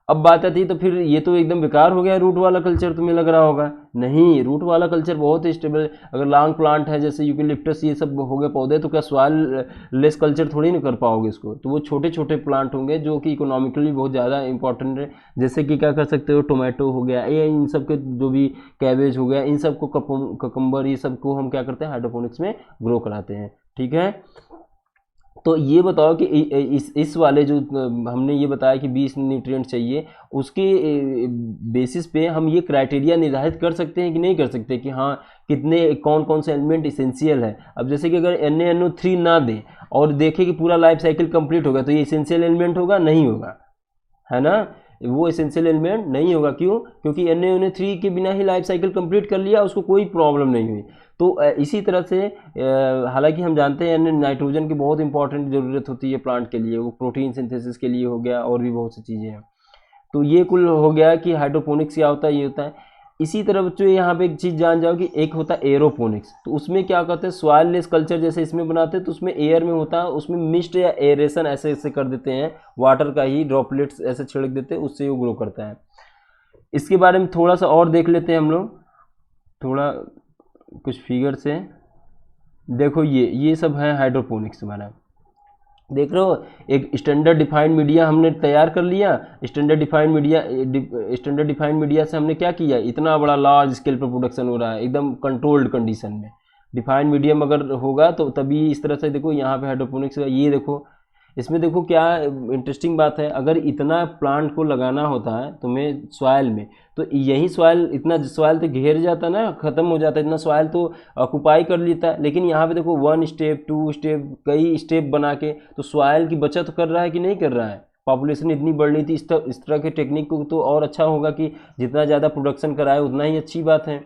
अब बात आती है तो फिर ये तो एकदम बेकार हो गया रूट वाला कल्चर, तुम्हें लग रहा होगा। नहीं, रूट वाला कल्चर बहुत ही स्टेबल। अगर लॉन्ग प्लांट है जैसे यूकेलिप्टस ये सब हो गए पौधे, तो क्या सॉइल लेस कल्चर थोड़ी ना कर पाओगे इसको, तो वो छोटे छोटे प्लांट होंगे जो कि इकोनॉमिकली बहुत ज़्यादा इंपॉर्टेंट है। जैसे कि क्या कर सकते हो, टोमेटो हो गया, ये इन सब के जो भी कैबेज हो गया, इन सबको ककम्बर, ये सबको हम क्या करते हैं हाइड्रोपोनिक्स में ग्रो कराते हैं। ठीक है, तो ये बताओ कि इस वाले जो हमने ये बताया कि 20 न्यूट्रिएंट चाहिए, उसके बेसिस पे हम ये क्राइटेरिया निर्धारित कर सकते हैं कि नहीं कर सकते कि हाँ कितने कौन कौन से एलिमेंट इसेंशियल है। अब जैसे कि अगर NaNO3 ना दे और देखे कि पूरा लाइफ साइकिल कंप्लीट होगा, तो ये इसेंशियल एलिमेंट होगा? नहीं होगा, है ना। वो एसेंशियल एलिमेंट नहीं होगा। क्यों? क्योंकि NaNO3 के बिना ही लाइफ साइकिल कंप्लीट कर लिया, उसको कोई प्रॉब्लम नहीं हुई। तो इसी तरह से हालांकि हम जानते हैं नाइट्रोजन की बहुत इंपॉर्टेंट ज़रूरत होती है प्लांट के लिए, वो प्रोटीन सिंथेसिस के लिए हो गया, और भी बहुत सी चीज़ें हैं। तो ये कुल हो गया कि हाइड्रोपोनिक्स क्या होता है, ये होता है। इसी तरह बच्चों यहाँ पे एक चीज़ जान जाओ कि एक होता है एरोपोनिक्स। तो उसमें क्या करते हैं, सॉइल लेस कल्चर जैसे इसमें बनाते हैं, तो उसमें एयर में होता है, उसमें मिस्ट या एरेशन ऐसे ऐसे कर देते हैं, वाटर का ही ड्रॉपलेट्स ऐसे छिड़क देते हैं, उससे वो ग्रो करता है। इसके बारे में थोड़ा सा और देख लेते हैं हम लोग, थोड़ा कुछ फिगर से। देखो ये सब है हाइड्रोपोनिक्स हमारा, देख रहे हो। एक स्टैंडर्ड डिफाइंड मीडिया हमने तैयार कर लिया। स्टैंडर्ड डिफाइंड मीडिया से हमने क्या किया, इतना बड़ा लार्ज स्केल पर प्रोडक्शन हो रहा है एकदम कंट्रोल्ड कंडीशन में। डिफाइंड मीडियम अगर होगा तो तभी इस तरह से देखो यहाँ पे हाइड्रोपोनिक्स का ये देखो। इसमें देखो क्या इंटरेस्टिंग बात है, अगर इतना प्लांट को लगाना होता है तुम्हें सॉइल में, तो यही सॉइल, इतना सॉइल तो घेर जाता ना, ख़त्म हो जाता है, इतना सॉइल तो ऑक्युपाई कर लेता है। लेकिन यहाँ पे देखो 1 स्टेप 2 स्टेप कई स्टेप बना के तो सॉइल की बचत कर रहा है कि नहीं कर रहा है। पॉपुलेशन इतनी बढ़नी थी, इस तरह के टेक्निक को तो और अच्छा होगा कि जितना ज़्यादा प्रोडक्शन कराए उतना ही अच्छी बात है,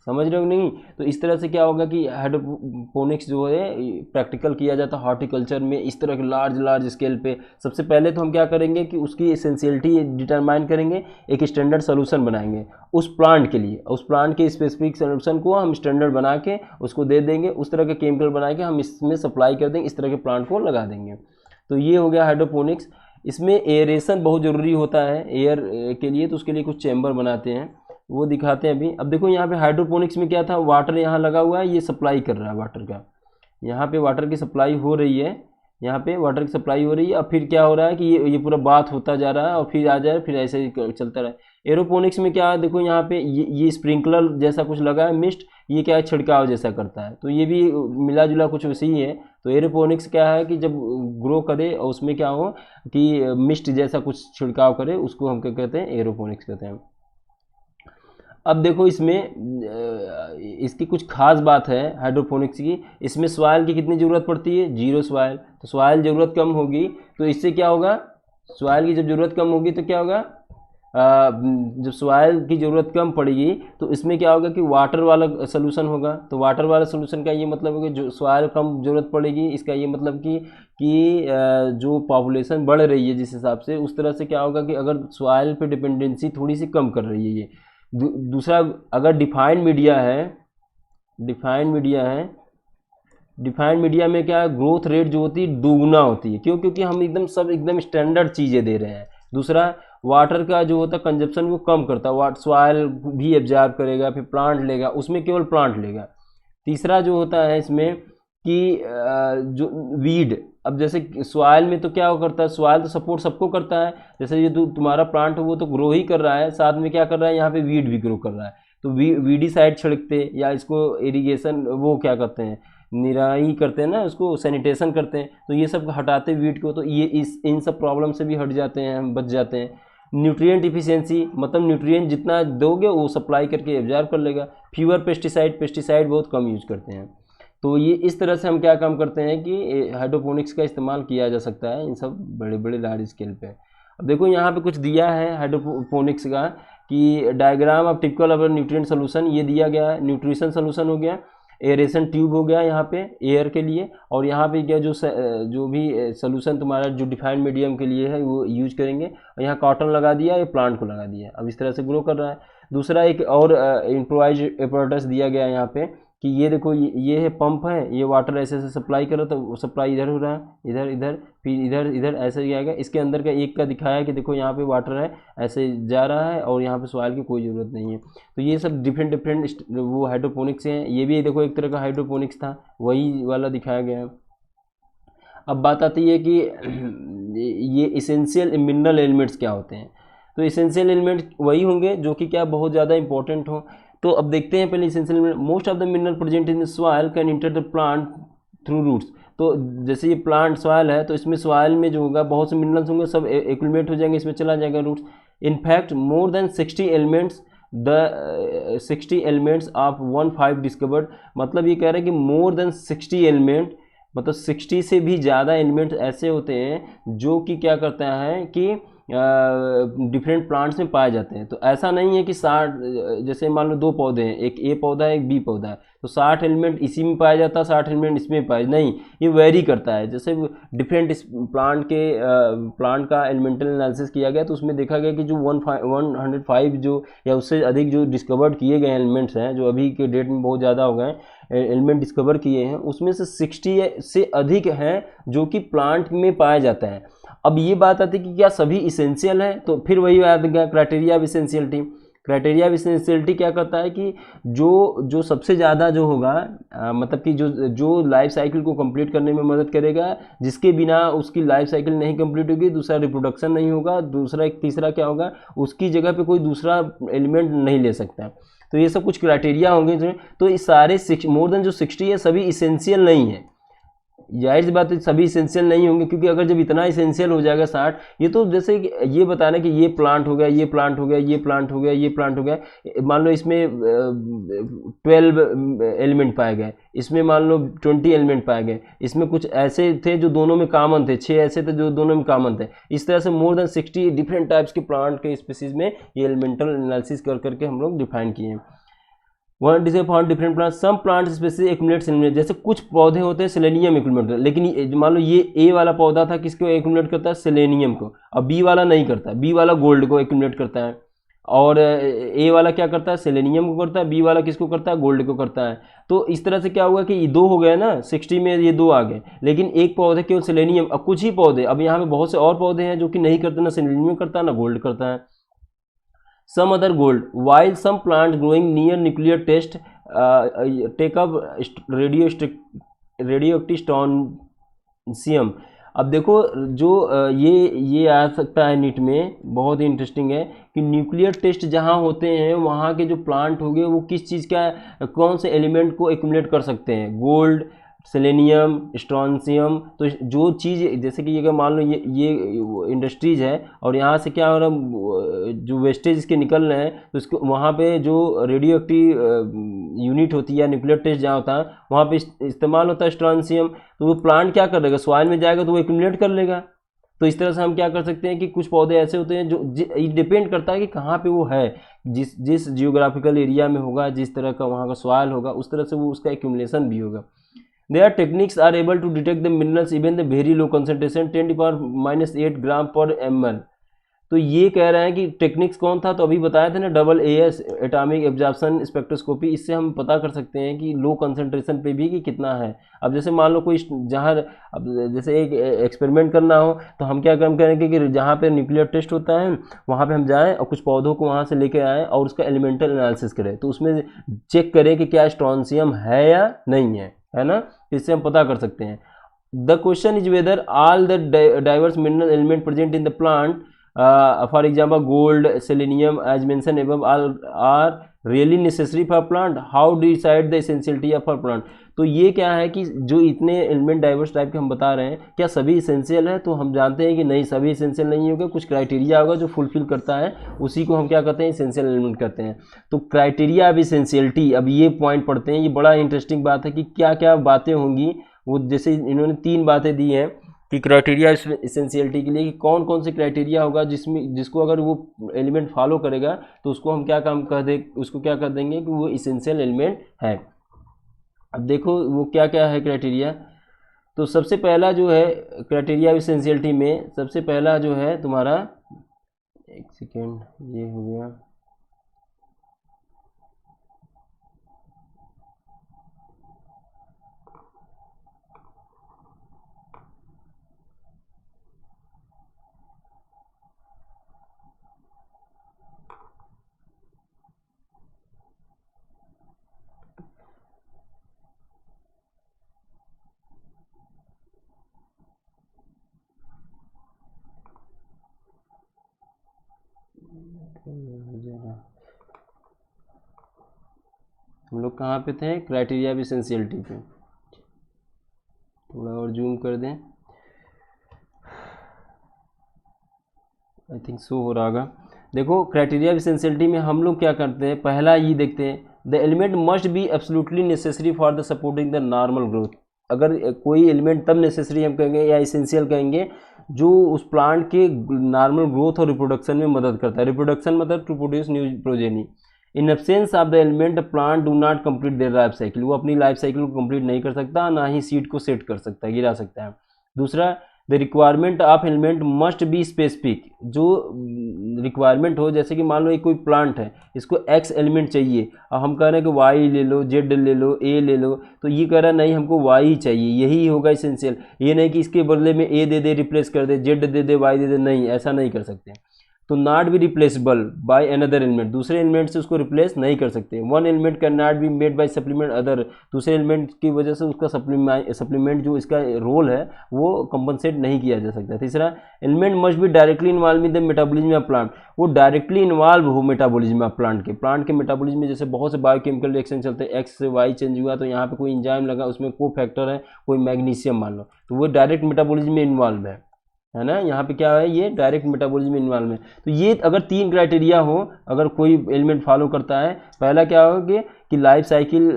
समझ रहे हो नहीं। तो इस तरह से क्या होगा कि हाइड्रोपोनिक्स जो है प्रैक्टिकल किया जाता है हॉर्टिकल्चर में, इस तरह के लार्ज स्केल पे। सबसे पहले तो हम क्या करेंगे कि उसकी एसेंशियलिटी डिटरमाइन करेंगे, एक स्टैंडर्ड सोल्यूशन बनाएंगे उस प्लांट के लिए, उस प्लांट के स्पेसिफिक सोल्यूशन को हम स्टैंडर्ड बना के उसको दे देंगे, उस तरह के केमिकल बना के हम इसमें सप्लाई कर देंगे, इस तरह के प्लांट को लगा देंगे। तो ये हो गया हाइड्रोपोनिक्स। इसमें एयरेशन बहुत ज़रूरी होता है एयर के लिए, तो उसके लिए कुछ चैम्बर बनाते हैं, वो दिखाते हैं अभी। अब देखो यहाँ पे हाइड्रोपोनिक्स में क्या था, वाटर यहाँ लगा हुआ है, ये सप्लाई कर रहा है वाटर का, यहाँ पे वाटर की सप्लाई हो रही है, यहाँ पे वाटर की सप्लाई हो रही है। अब फिर क्या हो रहा है कि ये पूरा बाथ होता जा रहा है और फिर आ जाए, फिर ऐसे ही चलता रहा है। एरोपोनिक्स में क्या है, देखो यहाँ पे ये स्प्रिंकलर जैसा कुछ लगा है, मिस्ट, ये क्या है, छिड़काव जैसा करता है, तो ये भी मिला जुला कुछ वैसे ही है। तो एरोपोनिक्स क्या है कि जब ग्रो करे और उसमें क्या हो कि मिस्ट जैसा कुछ छिड़काव करे, उसको हम क्या कहते हैं, एरोपोनिक्स कहते हैं। अब देखो इसमें इसकी कुछ खास बात है हाइड्रोपोनिक्स की, इसमें सॉइल की कितनी ज़रूरत पड़ती है, 0 सॉइल। तो सॉइल ज़रूरत कम होगी तो इससे क्या होगा, सॉइल की जब ज़रूरत कम होगी तो क्या होगा, जब सॉइल की ज़रूरत कम पड़ेगी तो इसमें क्या होगा कि वाटर वाला सोल्यूशन होगा। तो वाटर वाला सोल्यूशन का ये मतलब होगा जो सॉइल कम ज़रूरत पड़ेगी, इसका ये मतलब कि जो पॉपुलेशन बढ़ रही है जिस हिसाब से, उस तरह से क्या होगा कि अगर सॉइल पे डिपेंडेंसी थोड़ी सी कम कर रही है ये। दूसरा, अगर डिफाइंड मीडिया है, डिफाइंड मीडिया में क्या है, ग्रोथ रेट जो होती है दुगुना होती है। क्यों? क्योंकि हम एकदम स्टैंडर्ड चीज़ें दे रहे हैं। दूसरा, वाटर का जो होता है कंजप्शन वो कम करता है, सॉइल भी एब्जॉर्ब करेगा, फिर प्लांट लेगा, उसमें केवल प्लांट लेगा। तीसरा जो होता है इसमें कि जो वीड, अब जैसे सॉइल में तो क्या करता है, सॉइल तो सपोर्ट सबको करता है, जैसे ये तुम्हारा प्लांट है वो तो ग्रो ही कर रहा है, साथ में क्या कर रहा है, यहाँ पे वीड भी ग्रो कर रहा है। तो वीडी साइड छिड़कते या इसको इरिगेशन वो क्या करते हैं, निराई करते हैं ना, उसको सैनिटेशन करते हैं, तो ये सब हटाते वीड को, तो ये इन सब प्रॉब्लम से भी हट जाते हैं, हम बच जाते हैं। न्यूट्रिएंट इफिशियंसी, मतलब न्यूट्रिएंट जितना दोगे वो सप्लाई करके एब्जॉर्ब कर लेगा। फ्यूअर पेस्टिसाइड बहुत कम यूज करते हैं। तो ये इस तरह से हम क्या काम करते हैं कि हाइड्रोपोनिक्स का इस्तेमाल किया जा सकता है इन सब बड़े बड़े लार्ज स्केल पे। अब देखो यहाँ पे कुछ दिया है हाइड्रोपोनिक्स का कि diagram of typical of nutrient solution, ये दिया गया है। न्यूट्रिशन सोल्यूशन हो गया, एरेशन ट्यूब हो गया यहाँ पे एयर के लिए, और यहाँ पे क्या जो भी सोल्यूशन तुम्हारा जो डिफाइंड मीडियम के लिए है वो यूज करेंगे। और यहाँ कॉटन लगा दिया, ये प्लांट को लगा दिया, अब इस तरह से ग्रो कर रहा है। दूसरा, एक और इम्प्रोवाइज एपरेटस दिया गया है यहाँ पे कि ये देखो ये है पंप है, ये वाटर ऐसे ऐसे सप्लाई कर रहा है, तो सप्लाई इधर हो रहा है, इधर इधर फिर इधर इधर ऐसे ही आएगा। इसके अंदर का एक का दिखाया है कि देखो यहाँ पे वाटर है ऐसे जा रहा है और यहाँ पे सॉइल की कोई ज़रूरत नहीं है। तो ये सब डिफरेंट वो हाइड्रोपोनिक्स हैं। ये भी देखो एक तरह का हाइड्रोपोनिक्स था, वही वाला दिखाया गया है। अब बात आती है कि ये इसेंशियल मिनरल एलिमेंट्स क्या होते हैं। तो इसेंशियल एलिमेंट वही होंगे जो कि क्या बहुत ज़्यादा इंपॉर्टेंट हो। तो अब देखते हैं पहले essential element. Most of the mineral present in the soil can enter the plant through roots. तो जैसे ये प्लांट सॉइल है, तो इसमें सॉइल में जो होगा बहुत से मिनरल्स होंगे, सब एक्यूमुलेट हो जाएंगे, इसमें चला जाएगा roots. In fact more than 60 elements, the 60 elements of 1 5 discovered, मतलब ये कह रहे हैं कि मोर देन 60 एलिमेंट, मतलब 60 से भी ज़्यादा एलिमेंट्स ऐसे होते हैं जो कि क्या करता है कि डिफरेंट प्लांट्स में पाए जाते हैं। तो ऐसा नहीं है कि 60, जैसे मान लो 2 पौधे हैं, एक ए पौधा है एक बी पौधा है, तो 60 एलिमेंट इसी में पाया जाता है, 60 एलिमेंट इसमें पाए, नहीं, ये वेरी करता है। जैसे डिफरेंट प्लांट का एलिमेंटल एनालिसिस किया गया, तो उसमें देखा गया कि जो 105 जो या उससे अधिक जो डिस्कवर्ड किए गए एलिमेंट्स हैं, जो अभी के डेट में बहुत ज़्यादा हो गए एलिमेंट डिस्कवर किए हैं, उसमें से 60 से अधिक हैं जो कि प्लांट में पाया जाता है। अब ये बात आती है कि क्या सभी इसेंशियल हैं, तो फिर वही बात गया criteria of essentiality. Criteria of essentiality क्या करता है कि जो सबसे ज़्यादा जो होगा, मतलब कि जो लाइफ साइकिल को कंप्लीट करने में मदद करेगा, जिसके बिना उसकी लाइफ साइकिल नहीं कंप्लीट होगी, दूसरा रिप्रोडक्शन नहीं होगा, दूसरा एक तीसरा क्या होगा, उसकी जगह पे कोई दूसरा एलिमेंट नहीं ले सकता। तो ये सब कुछ क्राइटेरिया होंगे। तो ये सारे मोर देन जो 60 है सभी इसेंशियल नहीं है। जाहिर सी बात है सभी इसेंशियल नहीं होंगे, क्योंकि अगर जब इतना इसेंशियल हो जाएगा 60, ये तो जैसे ये बताना कि ये प्लांट हो गया, ये प्लांट हो गया, ये प्लांट हो गया, ये प्लांट हो गया, मान लो इसमें 12 एलिमेंट पाए गए, इसमें मान लो 20 एलिमेंट पाए गए, इसमें कुछ ऐसे थे जो दोनों में कॉमन थे, 6 ऐसे थे जो दोनों में कॉमन थे। इस तरह से मोर देन 60 डिफरेंट टाइप्स के प्लांट के स्पीसीज में ये एलिमेंटल एनालिसिस कर करके हम लोग डिफाइन किए हैं। One this for different plant, some plant species accumulate selenium, जैसे कुछ पौधे होते हैं सेलेनियम एक्यूमुलेट, लेकिन मान लो ये ए वाला पौधा था, किसको एक्यूमुलेट करता है, सेलेनियम को, अब बी वाला नहीं करता, बी वाला गोल्ड को एक्यूमुलेट करता है, और ए वाला क्या करता है, सेलेनियम को करता है, बी वाला किसको करता है, गोल्ड को करता है। तो इस तरह से क्या हुआ कि ये 2 हो गए ना, 60 में ये 2 आ गए, लेकिन एक पौधे केवल सेलेनियम, अब कुछ ही पौधे, अब यहाँ पे बहुत से और पौधे हैं जो कि नहीं करते, ना सेलेनियम करता है ना गोल्ड करता है। some other gold, while some plants growing near nuclear test take up radioactive strontium। अब देखो जो ये आ सकता है नीट में, बहुत ही इंटरेस्टिंग है कि न्यूक्लियर टेस्ट जहाँ होते हैं वहाँ के जो प्लांट होंगे वो किस चीज़ का, कौन से एलिमेंट को एक्यूमुलेट कर सकते हैं, गोल्ड, सेलेनियम, स्ट्रॉन्सियम। तो जो चीज़ जैसे कि अगर मान लो ये इंडस्ट्रीज है और यहाँ से क्या हो रहा है, जो वेस्टेज इसके निकल रहे हैं, तो इसको वहाँ पे जो रेडियो एक्टिव यूनिट होती है, न्यूक्लियर टेस्ट जहाँ होता है वहाँ पे इस्तेमाल होता है स्ट्रॉन्सियम। तो वो प्लांट क्या कर लेगा, सॉइल में जाएगा तो वो एक्यूमुलेट कर लेगा। तो इस तरह से हम क्या कर सकते हैं कि कुछ पौधे ऐसे होते हैं जो डिपेंड करता है कि कहाँ पे वो है, जिस जियोग्राफिकल एरिया में होगा, जिस तरह का वहाँ का सॉइल होगा, उस तरह से वो उसका एक्यूमुलेशन भी होगा। Their techniques are able to detect the minerals even the very low concentration 10⁻⁻8 ग्राम पर ml। तो ये कह रहे हैं कि टेक्निक्स कौन था, तो अभी बताया था ना, double AS atomic absorption spectroscopy, इससे हम पता कर सकते हैं कि लो कंसंट्रेशन पे भी कि कितना है। अब जैसे मान लो कोई जहाँ, अब जैसे एक एक्सपेरिमेंट करना हो तो हम क्या काम करेंगे कि जहाँ पे न्यूक्लियर टेस्ट होता है वहाँ पे हम जाएँ और कुछ पौधों को वहाँ से लेके आएँ और उसका एलिमेंटल एनालिसिस करें, तो उसमें चेक करें कि क्या स्ट्रॉन्सियम है या नहीं है ना, इससे हम पता कर सकते हैं। The question is whether all the diverse mineral element present in the plant, for example gold, selenium as mentioned above are really necessary for plant, how do you decide the essentiality of a plant। तो ये क्या है कि जो इतने element diverse type के हम बता रहे हैं, क्या सभी इसेंशियल है, तो हम जानते हैं कि नहीं, सभी इसेंशियल नहीं होगा, कुछ क्राइटेरिया होगा जो फुलफिल करता है, उसी को हम क्या कहते हैं, इसेंशियल एलिमेंट कहते हैं। तो क्राइटेरिया ऑफ इसेंशियलिटी, अब ये पॉइंट पढ़ते हैं, ये बड़ा इंटरेस्टिंग बात है कि क्या क्या बातें होंगी। वो जैसे इन्होंने 3 बातें दी हैं कि क्राइटेरिया इसेंशियलिटी के लिए कि कौन कौन से क्राइटेरिया होगा जिसको अगर वो एलिमेंट फॉलो करेगा तो उसको हम क्या काम कर दे, उसको क्या कर देंगे कि वो इसेंशियल एलिमेंट है। अब देखो वो क्या क्या है क्राइटेरिया। तो सबसे पहला जो है क्राइटेरिया इसेंशियलिटी में, सबसे पहला जो है तुम्हारा, एक सेकेंड, ये हो गया, हम लोग कहाँ पे थे, क्राइटेरिया ऑफ इसेंशियलिटी पे। थोड़ा और जूम कर दें, आई थिंक शो हो रहा होगा। देखो क्राइटेरिया ऑफ एसेंशियलिटी में हम लोग क्या करते हैं, पहला ये देखते हैं, the element must be absolutely necessary for the supporting the normal growth. अगर कोई एलिमेंट तब नेसेसरी हम कहेंगे या एसेंशियल कहेंगे जो उस प्लांट के नॉर्मल ग्रोथ और रिप्रोडक्शन में मदद करता है। रिप्रोडक्शन मतलब to produce new progeny. In absence of the element plant do not complete their life cycle, वो अपनी लाइफ साइकिल को कंप्लीट नहीं कर सकता, ना ही सीड को सेट कर सकता है, गिरा सकता है। दूसरा, the requirement of element must be specific, जो रिक्वायरमेंट हो, जैसे कि मान लो एक कोई प्लांट है, इसको एक्स एलिमेंट चाहिए, और हम कह रहे हैं कि वाई ले लो, जेड ले लो, ए ले लो, तो ये कह रहा है नहीं हमको वाई चाहिए, यही होगा इसेंशियल। ये नहीं कि इसके बदले में ए दे दे, रिप्लेस कर दे, Z they they, why they दे, नहीं, ऐसा नहीं कर सकते। तो not be replaceable by another element, दूसरे एलिमेंट से उसको रिप्लेस नहीं कर सकते। One element can not be made by supplement other, दूसरे एलिमेंट की वजह से उसका सप्लीमेंट जो इसका रोल है वो कंपनसेट नहीं किया जा सकता। तीसरा, element must be directly involve in the metabolism of plant, वो डायरेक्टली इन्वॉल्व हो मेटाबॉलिज्म ऑफ प्लांट के मेटाबॉलिज्म में। जैसे बहुत से बायोकेमिकल रिएक्शन चलते हैं, एक्स से वाई चेंज हुआ तो यहाँ पे कोई इंजाइम लगा, उसमें को फैक्टर है, कोई मैग्नीशियम मान लो, तो वो डायरेक्ट मेटाबॉलिज्म में इन्वॉल्व है ना। यहाँ पे क्या है, ये डायरेक्ट मेटाबॉलिज्म में इन्वॉल्व है। तो ये अगर 3 क्राइटेरिया हो, अगर कोई एलिमेंट फॉलो करता है, पहला क्या होगा कि लाइफ साइकिल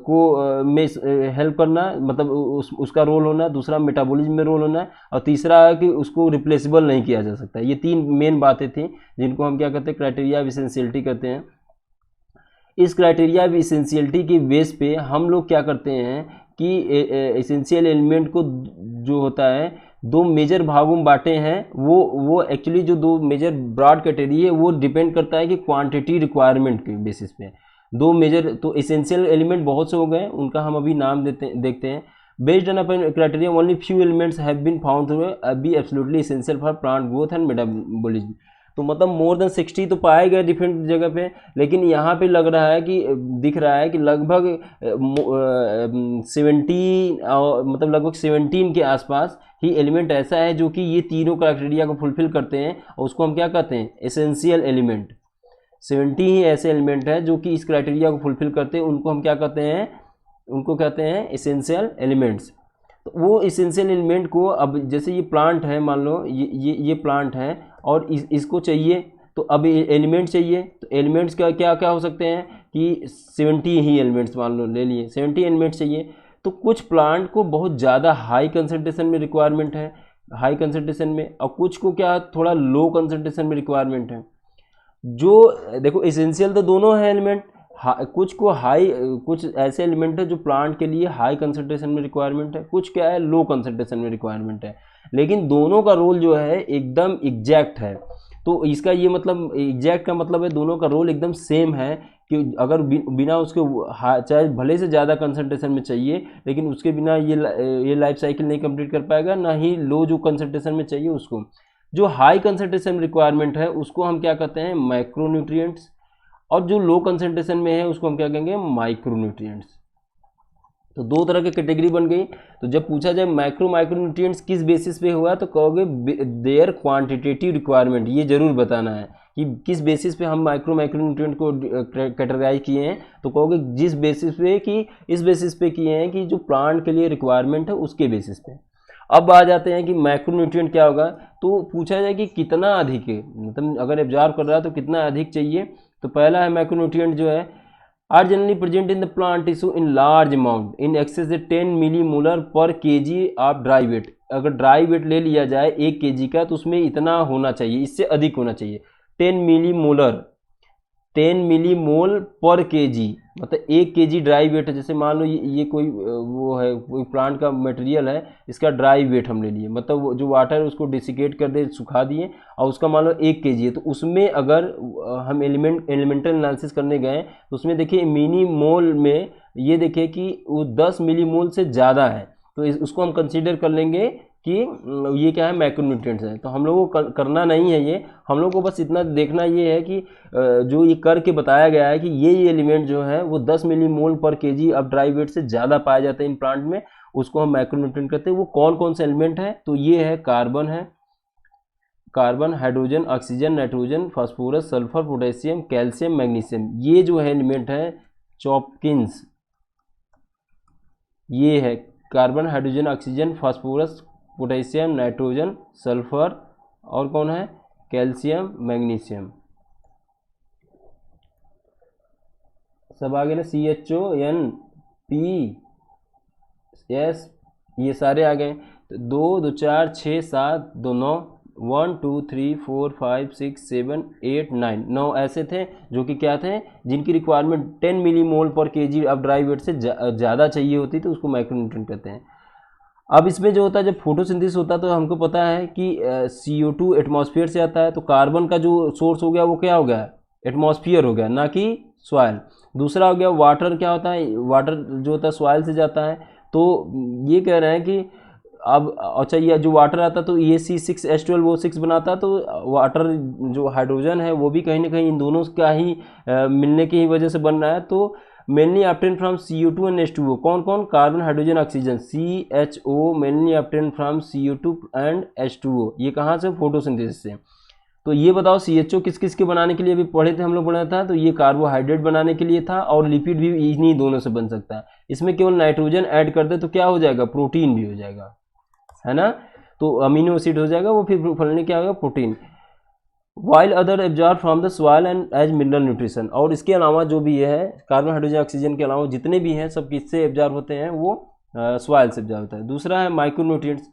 को में हेल्प करना, मतलब उसका रोल होना, दूसरा मेटाबॉलिज्म में रोल होना, और तीसरा है कि उसको रिप्लेसेबल नहीं किया जा सकता। ये 3 मेन बातें थी जिनको हम क्या कहते हैं, क्राइटेरिया ऑफ एसेंशियलिटी कहते हैं। इस क्राइटेरिया ऑफ एसेंशियलिटी के बेस पे हम लोग क्या करते हैं कि एसेंशियल एलिमेंट को जो होता है 2 मेजर भागों में बांटे हैं। वो एक्चुअली जो 2 मेजर ब्रॉड कैटेगरी है वो डिपेंड करता है कि क्वांटिटी रिक्वायरमेंट के बेसिस पे 2 मेजर। तो एसेंशियल एलिमेंट बहुत से हो गए, उनका हम अभी नाम देखते हैं। Based on upon criteria only few elements have been found to be absolutely essential for plant growth and metabolism. तो मतलब मोर देन 60 तो पाए गए डिफरेंट जगह पे, लेकिन यहाँ पे लग रहा है कि दिख रहा है कि लगभग 17 मतलब लगभग 17 के आसपास ही एलिमेंट ऐसा है जो कि ये तीनों क्राइटेरिया को फुलफिल करते हैं, और उसको हम क्या कहते हैं, एसेंशियल एलिमेंट। 70 ही ऐसे एलिमेंट हैं जो कि इस क्राइटेरिया को फुलफिल करते हैं, उनको हम क्या कहते हैं, उनको कहते हैं एसेंशियल एलिमेंट्स। तो वो एसेंशियल एलिमेंट को, अब जैसे ये प्लांट है, मान लो ये प्लांट है और इसको चाहिए, तो अब एलिमेंट चाहिए, तो एलिमेंट्स का क्या क्या हो सकते हैं कि 70 ही एलिमेंट्स मान लो ले लिए, 70 एलिमेंट्स चाहिए। तो कुछ प्लांट को बहुत ज़्यादा हाई कंसंट्रेशन में रिक्वायरमेंट है, हाई कंसंट्रेशन में, और कुछ को क्या थोड़ा लो कंसंट्रेशन में रिक्वायरमेंट है। जो देखो एसेंशियल तो दोनों है एलिमेंट, कुछ को हाई, कुछ ऐसे एलिमेंट है जो प्लांट के लिए हाई कंसंट्रेशन में रिक्वायरमेंट है, कुछ क्या है लो कंसंट्रेशन में रिक्वायरमेंट है, लेकिन दोनों का रोल जो है एकदम एग्जैक्ट है। तो इसका ये मतलब, एग्जैक्ट का मतलब है दोनों का रोल एकदम सेम है कि अगर बिना उसके, चाहे भले से ज़्यादा कंसंट्रेशन में चाहिए, लेकिन उसके बिना ये लाइफ साइकिल नहीं कंप्लीट कर पाएगा, ना ही लो जो कंसंट्रेशन में चाहिए उसको। जो हाई कंसंट्रेशन रिक्वायरमेंट है उसको हम क्या कहते हैं, मैक्रोन्यूट्रिएंट्स, और जो लो कंसंट्रेशन में है उसको हम क्या कहेंगे, माइक्रोन्यूट्रिएंट्स। तो 2 तरह की कैटेगरी बन गई। तो जब पूछा जाए माइक्रोन्यूट्रिएंट्स किस बेसिस पे हुआ, तो कहोगे देयर क्वांटिटेटिव रिक्वायरमेंट, ये जरूर बताना है कि किस बेसिस पे हम माइक्रोन्यूट्रिएंट को कैटेगराइज किए हैं। तो कहोगे जिस बेसिस पे, कि इस बेसिस पे किए हैं कि जो प्लांट के लिए रिक्वायरमेंट है उसके बेसिस पे। अब आ जाते हैं कि माइक्रोन्यूट्रिएंट क्या होगा। तो पूछा जाए कि कितना अधिक है, मतलब अगर एब्जॉर्ब कर रहा है तो कितना अधिक चाहिए। तो पहला है मैक्रोन्यूट्रिएंट जो है, are generally present in the plant tissue in large amount in excess से 10 millimolar per KG of dry weight. अगर ड्राई वेट ले लिया जाए 1 केजी का, तो उसमें इतना होना चाहिए, इससे अधिक होना चाहिए, 10 मिलीमोलर, 10 मिलीमोल पर केजी, मतलब 1 केजी ड्राई वेट है। जैसे मान लो ये कोई वो है, कोई प्लांट का मटेरियल है, इसका ड्राई वेट हम ले लिए, मतलब जो वाटर है उसको डिसिकेट कर दे, सुखा दिए, और उसका मान लो 1 केजी है। तो उसमें अगर हम एलिमेंटल एनालिसिस करने गए तो उसमें देखिए मिनी मोल में ये देखिए कि वो 10 मिलीमोल से ज़्यादा है, तो उसको हम कंसीडर कर लेंगे कि ये क्या है, मैक्रोन्यूट्रिएंट्स है। तो हम लोगों को करना नहीं है ये, हम लोगों को बस इतना देखना ये है कि जो ये करके बताया गया है कि ये एलिमेंट जो है वो 10 मिलीमोल पर केजी अब ड्राई वेट से ज़्यादा पाए जाते हैं इन प्लांट में, उसको हम मैक्रोन्यूट्रिएंट कहते हैं। वो कौन कौन से एलिमेंट है, तो ये है carbon, hydrogen, oxygen, nitrogen, phosphorus, sulphur, potassium, calcium, magnesium. ये जो है एलिमेंट है चॉपकिंस, ये है carbon, hydrogen, oxygen, phosphorus, potassium, nitrogen, sulphur और कौन है, कैल्शियम, मैग्नीशियम। सब आ गए ना, CHO, N, P, S, ये सारे आ गए। तो 2 2 4 6 7 2 9, 1 2 3 4 5 6 7 8 9 ऐसे थे जो कि क्या थे, जिनकी रिक्वायरमेंट 10 मिलीमोल पर केजी ऑफ ड्राई वेट से ज़्यादा चाहिए होती, तो उसको माइक्रोन्यूट्रिएंट कहते हैं। अब इसमें जो होता है, जब फोटोसिंथेसिस होता है तो हमको पता है कि CO2 एटमॉस्फेयर से आता है, तो कार्बन का जो सोर्स हो गया वो क्या हो गया, एटमॉस्फेयर हो गया, ना कि सॉइल। दूसरा हो गया वाटर, क्या होता है, वाटर जो होता है सॉइल से जाता है। तो ये कह रहे हैं कि अब अच्छा, ये जो वाटर आता है तो ये C6H12 वो 6 बनाता है, तो वाटर जो हाइड्रोजन है वो भी कहीं ना कहीं इन दोनों का ही मिलने की ही वजह से बन रहा है। तो mainly obtain from CO2 and H2O। कौन कौन, carbon, hydrogen, oxygen, CHO mainly obtain from CO2 and H2O। ये कहाँ से, फोटोसिंथेसिस से। तो ये बताओ CHO किस किस के बनाने के लिए अभी पढ़े थे हम लोग, पढ़ा था, तो ये कार्बोहाइड्रेट बनाने के लिए था, और लिपिड भी इन्हीं दोनों से बन सकता है। इसमें केवल नाइट्रोजन ऐड कर दे तो क्या हो जाएगा, प्रोटीन भी हो जाएगा, है ना। तो अमीनो एसिड हो जाएगा वो, फिर फलने क्या होगा, protein. While other absorb from the soil and as mineral nutrition. और इसके अलावा जो भी है, कार्बन, हाइड्रोजन, ऑक्सीजन के अलावा जितने भी हैं सब किससे एब्जॉर्ब होते हैं, वो सॉइल से एब्जॉर्ब होता है। दूसरा है माइक्रोन्यूट्रिएंट्स,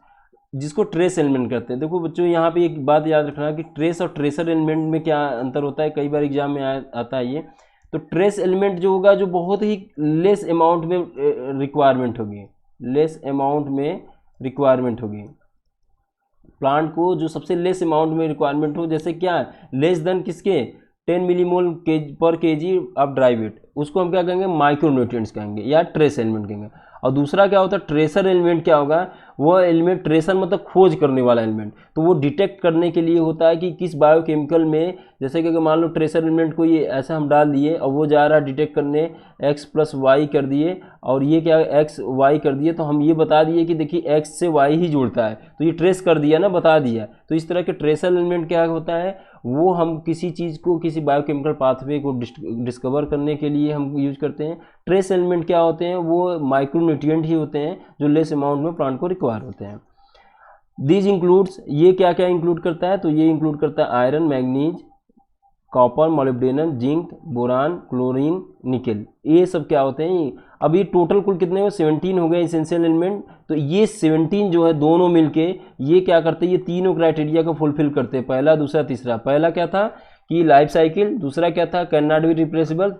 जिसको ट्रेस एलिमेंट कहते हैं। देखो बच्चों, यहाँ पे एक बात याद रखना कि ट्रेस और ट्रेसर एलिमेंट में क्या अंतर होता है, कई बार एग्जाम में आता है ये। तो ट्रेस एलिमेंट जो होगा, जो बहुत ही लेस अमाउंट में रिक्वायरमेंट होगी, लेस अमाउंट में रिक्वायरमेंट होगी प्लांट को, जो सबसे लेस अमाउंट में रिक्वायरमेंट हो, जैसे क्या है, लेस देन किसके, 10 मिलीमोल पर केजी ऑफ ड्राई वेट, उसको हम क्या कहेंगे, माइक्रोन्यूट्रिएंट्स कहेंगे या ट्रेस एलिमेंट कहेंगे। और दूसरा क्या होता है, ट्रेसर एलिमेंट क्या होगा, वो एलिमेंट, ट्रेसर मतलब खोज करने वाला एलिमेंट, तो वो डिटेक्ट करने के लिए होता है कि किस बायोकेमिकल में, जैसे कि मान लो ट्रेसर एलिमेंट को ये ऐसा हम डाल दिए और वो जा रहा है डिटेक्ट करने, X+Y कर दिए और ये क्या XY कर दिए, तो हम ये बता दिए कि देखिए X से Y ही जोड़ता है, तो ये ट्रेस कर दिया ना, बता दिया। तो इस तरह के ट्रेसर एलिमेंट क्या होता है, वो हम किसी चीज़ को, किसी बायोकेमिकल पाथवे को डिस्कवर करने के लिए हम यूज करते हैं। ट्रेस एलिमेंट क्या होते हैं, वो माइक्रोन्यूट्रिएंट ही होते हैं जो लेस अमाउंट में प्लांट को रिक्वायर होते हैं। दीज इंक्लूड्स, ये क्या क्या इंक्लूड करता है, तो ये इंक्लूड करता है iron, manganese, copper, molybdenum, zinc, boron, chlorine, nickel, ये सब क्या होते हैं। अब ये टोटल कुल कितने हो, 17 हो गए एसेंशियल एलिमेंट। तो ये 17 जो है दोनों मिलके ये क्या करते हैं, ये तीनों क्राइटेरिया को फुलफिल करते हैं, पहला, दूसरा, तीसरा। पहला क्या था कि लाइफ साइकिल, दूसरा क्या था कैन नॉट बी रिप्लेसेबल,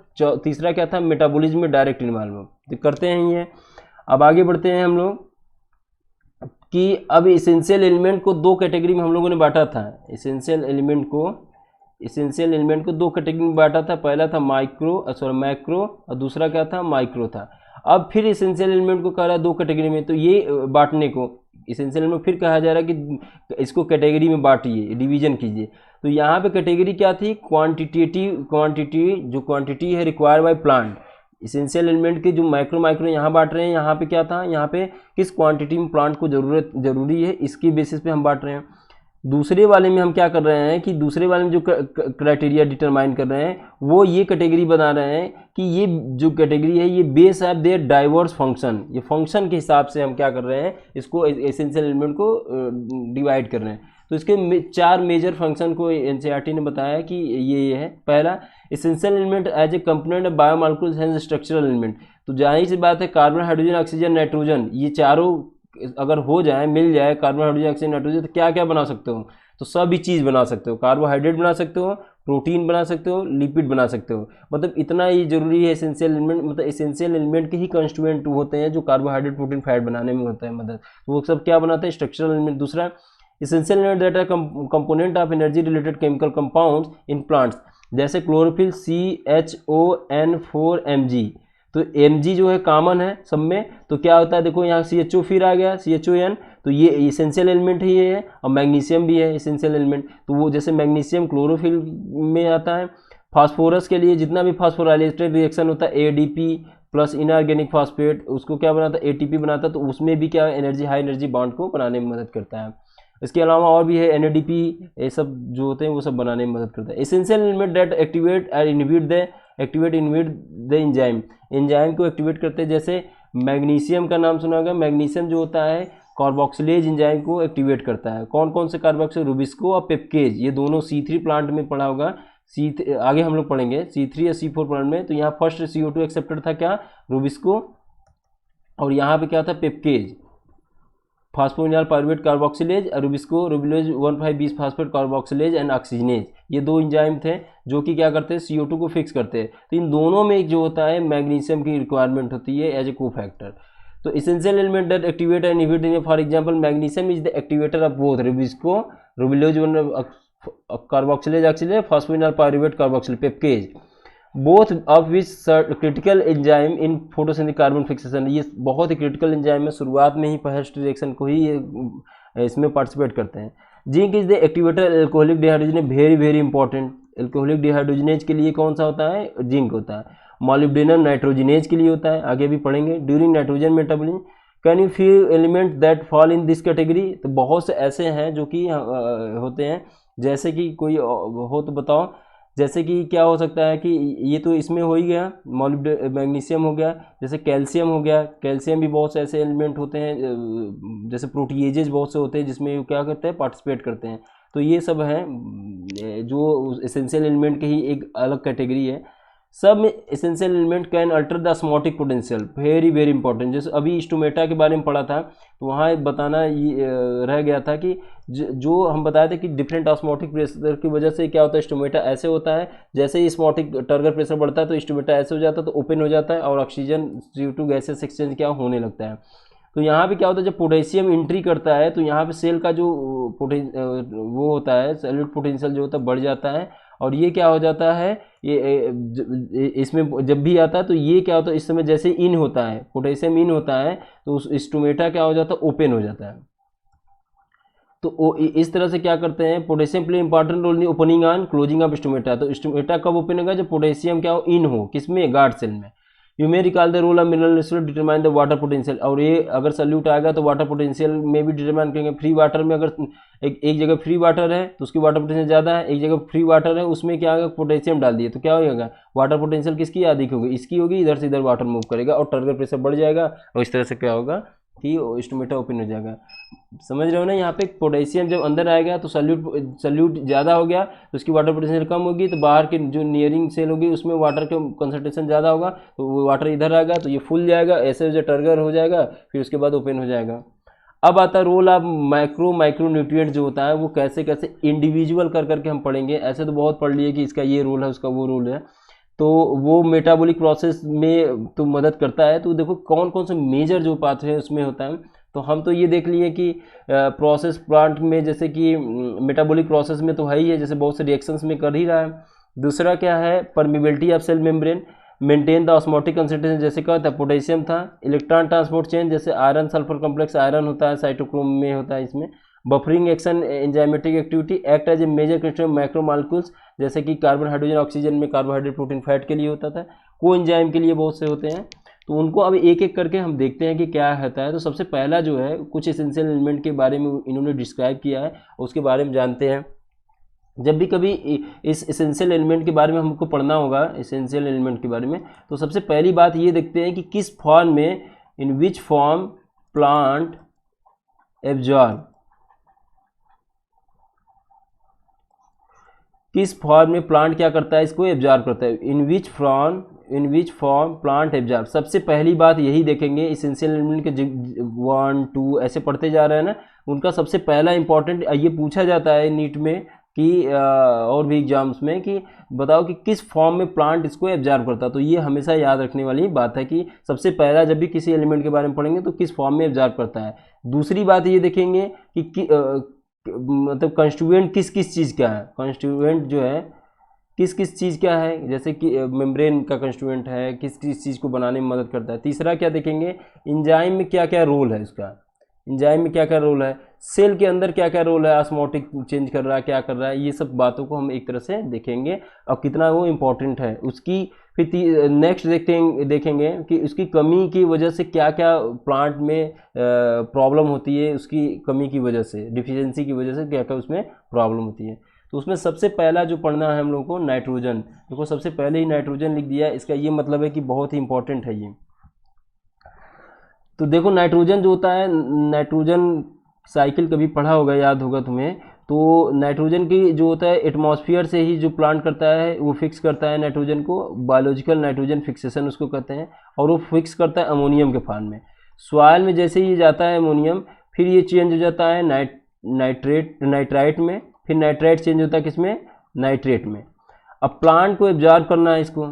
तीसरा क्या था मेटाबॉलिज्म में डायरेक्ट इन्वॉल्वमेंट, तो करते हैं ये। अब आगे बढ़ते हैं हम लोग कि अब एसेंशियल एलिमेंट को दो कैटेगरी में हम लोगों ने बांटा था। एसेंशियल एलिमेंट को दो कैटेगरी में बांटा था, पहला था मैक्रो और दूसरा क्या था, माइक्रो था। अब फिर एसेंशियल एलिमेंट को कह रहा है दो कैटेगरी में, तो ये बांटने को एसेंशियल एलिमेंट फिर कहा जा रहा है कि इसको कैटेगरी में बांटिए, डिवीजन कीजिए। तो यहाँ पे कैटेगरी क्या थी, क्वांटिटी, जो क्वांटिटी है required by plant. Essential element के जो माइक्रो यहाँ बांट रहे हैं, यहाँ पे क्या था, यहाँ पे किस क्वांटिटी में प्लांट को जरूरी है, इसकी बेसिस पे हम बांट रहे हैं। दूसरे वाले में हम क्या कर रहे हैं कि दूसरे वाले में जो क्राइटेरिया डिटरमाइन कर रहे हैं, वो ये कैटेगरी बना रहे हैं कि ये जो कैटेगरी है ये base of their diverse function, ये फंक्शन के हिसाब से हम क्या कर रहे हैं, इसको एसेंशियल एलिमेंट को डिवाइड कर रहे हैं। तो इसके 4 मेजर फंक्शन को एनसीईआरटी ने बताया कि ये है। पहला, essential element as a component of biomolecules and structural element. तो जाहिर सी बात है, कार्बन, हाइड्रोजन, ऑक्सीजन, नाइट्रोजन, ये चारों अगर हो जाए, मिल जाए, कार्बन, हाइड्रोजन, ऑक्सीजन, नाइट्रोजन, तो क्या क्या बना सकते हो, तो सभी चीज़ बना सकते हो। कार्बोहाइड्रेट बना सकते हो, प्रोटीन बना सकते हो, लिपिड बना सकते हो। मतलब इतना ही जरूरी है एसेंशियल एलिमेंट, मतलब एसेंशियल एलिमेंट के ही कंस्टिट्यूएंट होते हैं जो कार्बोहाइड्रेट, प्रोटीन, फैट बनाने में होता है मदद। तो वो सब क्या बनाते हैं, स्ट्रक्चरल एलिमेंट। दूसरा, essential element that R component of energy related chemical compounds in plants, जैसे क्लोरोफिल CHON4Mg। तो Mg जो है कॉमन है सब में, तो क्या होता है, देखो यहाँ CHO फिर आ गया, CHON, तो ये एसेंशियल एलिमेंट ही है। और मैग्नीशियम भी है एसेंशियल एलिमेंट, तो वो जैसे मैग्नीशियम क्लोरोफिल में आता है। फास्फोरस के लिए जितना भी फास्फोराइलेटेड रिएक्शन होता है, ADP प्लस इनऑर्गेनिक फास्फेट, उसको क्या बनाता है, ATP बनाता है, तो उसमें भी क्या एनर्जी, हाई एनर्जी बॉन्ड को बनाने में मदद करता है। इसके अलावा और भी है NADP, ये सब जो होते हैं वो सब बनाने में मदद करता है। Essential element that activate and inhibit the enzyme, enzyme को एक्टिवेट करते हैं, जैसे मैग्नीशियम का नाम सुना होगा। मैग्नीशियम जो होता है कार्बोक्सिलेज एंजाइम को एक्टिवेट करता है। कौन कौन से कार्बोक्सिल, रुबिस्को और पेप्केज, ये दोनों C3 प्लांट में पढ़ा होगा। आगे हम लोग पढ़ेंगे C3 या C4 प्लांट में। तो यहाँ फर्स्ट CO2 एक्सेप्टर था क्या, रुबिस्को, और यहाँ पे क्या था, PEPcase, phosphoenol pyruvate carboxylase, rubisco ribulose 1,5-20 phosphate carboxylase and oxygenase, ये दो एंजाइम थे जो कि क्या करते हैं, CO2 को फिक्स करते हैं। तो इन दोनों में एक जो होता है मैग्नीशियम की रिक्वायरमेंट होती है एज ए कोफैक्टर। तो essential element that activate and inhibit, for example magnesium is the activator of both rubisco ribulose carboxylase oxygenase, phosphoenol pyruvate carboxylase PEPcase, both of which critical enzyme in photosynthetic carbon fixation. ये बहुत ही critical enzyme है, शुरुआत में ही first reaction को ही ये इसमें participate करते हैं। Zinc is the activator alcoholic dehydrogenase, very very important. Alcoholic dehydrogenase के लिए कौन सा होता है, जिंक होता है। मॉलिब्डेनम नाइट्रोजनेज के लिए होता है, आगे भी पढ़ेंगे। During nitrogen metabolism, can you few element that fall in this category, तो बहुत से ऐसे हैं जो कि होते हैं, जैसे कि कोई हो तो बताओ। जैसे कि क्या हो सकता है कि ये तो इसमें हो ही गया, मैग्नीशियम हो गया, जैसे कैल्शियम हो गया। कैल्शियम भी बहुत से ऐसे एलिमेंट होते हैं, जैसे प्रोटीएजेज बहुत से होते हैं जिसमें क्या करते हैं, पार्टिसिपेट करते हैं। तो ये सब है जो एसेंशियल एलिमेंट की ही एक अलग कैटेगरी है। सब में essential element can alter the osmotic potential, very very important. जैसे अभी स्टोमेटा के बारे में पढ़ा था, तो वहाँ बताना ये रह गया था कि जो हम बताए थे कि डिफरेंट ऑस्मोटिक प्रेशर की वजह से क्या होता है, स्टोमेटा ऐसे होता है। जैसे ही ऑस्मोटिक टर्गर प्रेशर बढ़ता है तो स्टोमेटा ऐसे हो जाता है, तो ओपन हो जाता है और ऑक्सीजन CO2 गैसेस एक्सचेंज क्या होने लगता है। तो यहाँ पे क्या होता है, जब पोटेशियम एंट्री करता है तो यहाँ पे सेल का जो वो होता है, सैल्यूट पोटेंशियल जो होता है बढ़ जाता है। और ये क्या हो जाता है, ये इसमें जब भी आता है तो ये क्या होता है, इस समय जैसे इन होता है, पोटेशियम इन होता है, तो उस स्टोमेटा क्या हो जाता है, ओपन हो जाता है। तो इस तरह से क्या करते हैं, potassium play important role in opening and closing of stomata. तो स्टोमेटा कब ओपन होगा, जब पोटेशियम क्या हो, इन हो, किसमें, गार्ड सेल में। You may recall the role of mineral solute determine the water potential. और ये अगर सॉल्यूट आएगा तो वाटर पोटेंशियल में भी डिटरमाइन करेंगे। फ्री वाटर में अगर एक जगह फ्री वाटर है तो उसकी वाटर पोटेंशियल ज़्यादा है, एक जगह फ्री वाटर है उसमें क्या होगा, पोटेशियम डाल दिए तो क्या होगा, वाटर पोटेंशियल किसकी अधिक होगी, इसकी होगी। इधर से इधर वाटर मूव करेगा और टर्गर प्रेशर बढ़ जाएगा, और इस तरह से क्या होगा कि स्टोमेटा ओपन हो जाएगा। समझ रहे हो ना, यहाँ पे पोटेशियम जब अंदर आएगा तो सल्यूट ज़्यादा हो गया तो उसकी वाटर पोटेंशियल कम होगी, तो बाहर के जो नियरिंग सेल होगी उसमें वाटर का कंसंट्रेशन ज़्यादा होगा, तो वो वाटर इधर आएगा तो ये फूल जाएगा, ऐसे जो टर्गर हो जाएगा, फिर उसके बाद ओपन हो जाएगा। अब आता है रोल ऑफ माइक्रो न्यूट्रिएंट जो होता है, वो कैसे कैसे इंडिविजुअल कर करके हम पढ़ेंगे। ऐसे तो बहुत पढ़ लिए कि इसका ये रोल है, उसका वो रोल है, तो वो मेटाबॉलिक प्रोसेस में तो मदद करता है। तो देखो कौन कौन से मेजर जो पाथवे उसमें होता है, तो हम तो ये देख लिए कि प्रोसेस प्लांट में जैसे कि मेटाबॉलिक प्रोसेस में तो है ही है, जैसे बहुत से रिएक्शंस में कर ही रहा है। दूसरा क्या है, permeability of cell membrane, maintain the osmotic concentration, जैसे क्या था, पोटेशियम था। इलेक्ट्रॉन ट्रांसपोर्ट चेन, जैसे आयरन सल्फर कॉम्प्लेक्स आयरन होता है, साइटोक्रोम में होता है इसमें। Buffering action, enzymatic activity, act as a major constituent micromolecules, जैसे कि कार्बन हाइड्रोजन ऑक्सीजन में कार्बोहाइड्रेट प्रोटीन फैट के लिए होता था, को एंजाइम के लिए बहुत से होते हैं। तो उनको अब एक एक करके हम देखते हैं कि क्या होता है। तो सबसे पहला जो है, कुछ एसेंशियल एलिमेंट के बारे में इन्होंने डिस्क्राइब किया है, उसके बारे में जानते हैं। जब भी कभी इस एसेंशियल एलिमेंट के बारे में हमको पढ़ना होगा, एसेंशियल एलिमेंट के बारे में, तो सबसे पहली बात ये देखते हैं कि किस फॉर्म में, इन विच फॉर्म प्लांट एब्जॉर्ब, किस फॉर्म में प्लांट क्या करता है, इसको एब्जॉर्ब करता है। इन विच फॉर्म प्लांट एब्जॉर्ब, सबसे पहली बात यही देखेंगे। एसेंशियल एलिमेंट के 1 2 ऐसे पढ़ते जा रहे हैं ना, उनका सबसे पहला इंपॉर्टेंट ये पूछा जाता है नीट में कि और भी एग्जाम्स में, कि बताओ कि किस फॉर्म में प्लांट इसको एब्जॉर्ब करता है। तो ये हमेशा याद रखने वाली बात है कि सबसे पहला जब भी किसी एलिमेंट के बारे में पढ़ेंगे तो किस फॉर्म में एब्जॉर्ब करता है। दूसरी बात ये देखेंगे कि मतलब कंस्टिट्यूएंट किस किस चीज़ का है, कंस्टिट्यूएंट जो है किस किस चीज़ का है, जैसे कि मेम्ब्रेन का कंस्टिट्यूएंट है, किस किस चीज़ को बनाने में मदद करता है। तीसरा क्या देखेंगे, एंजाइम में क्या क्या रोल है इसका, एंजाइम में क्या क्या रोल है, सेल के अंदर क्या क्या रोल है, ऑस्मोटिक चेंज कर रहा है, क्या कर रहा है, ये सब बातों को हम एक तरह से देखेंगे और कितना वो इम्पोर्टेंट है उसकी। फिर नेक्स्ट देखेंगे कि उसकी कमी की वजह से क्या क्या प्लांट में प्रॉब्लम होती है, उसकी कमी की वजह से, डिफिशिएंसी की वजह से क्या क्या उसमें प्रॉब्लम होती है। तो उसमें सबसे पहला जो पढ़ना है हम लोग को, नाइट्रोजन। देखो सबसे पहले ही नाइट्रोजन लिख दिया, इसका ये मतलब है कि बहुत ही इंपॉर्टेंट है ये। तो देखो नाइट्रोजन जो होता है, नाइट्रोजन साइकिल कभी पढ़ा होगा, याद होगा तुम्हें। तो नाइट्रोजन की जो होता है एटमॉस्फेयर से ही जो प्लांट करता है वो फिक्स करता है नाइट्रोजन को, बायोलॉजिकल नाइट्रोजन फिक्सेशन उसको कहते हैं, और वो फिक्स करता है अमोनियम के फॉर्म में। सॉइल में जैसे ही जाता है अमोनियम, फिर ये चेंज हो जाता है नाइट्राइट में, फिर नाइट्राइट चेंज होता है किसमें, नाइट्रेट में। अब प्लांट को एब्जॉर्ब करना है इसको,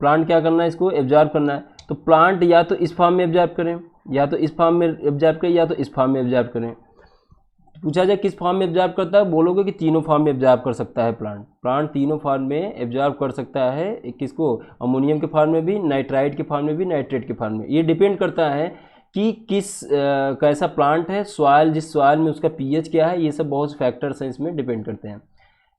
प्लांट क्या करना है, इसको एब्जॉर्ब करना है। तो प्लांट या तो इस फॉर्म में एब्जॉर्ब करें, या तो इस फॉर्म में एब्जॉर्ब करें, या तो इस फॉर्म में एब्जॉर्ब करें। पूछा जाए किस फॉर्म में एब्जॉर्ब करता है, बोलोगे कि तीनों फॉर्म में एब्जॉर्ब कर सकता है प्लांट तीनों फॉर्म में एब्जॉर्ब कर सकता है। किसको, अमोनियम के फॉर्म में भी, नाइट्राइट के फॉर्म में भी, नाइट्रेट के फॉर्म में। ये डिपेंड करता है कि कैसा प्लांट है, सॉइल, जिस सॉइल में उसका पीएच क्या है, ये सब बहुत से फैक्टर्स हैं इसमें डिपेंड करते हैं।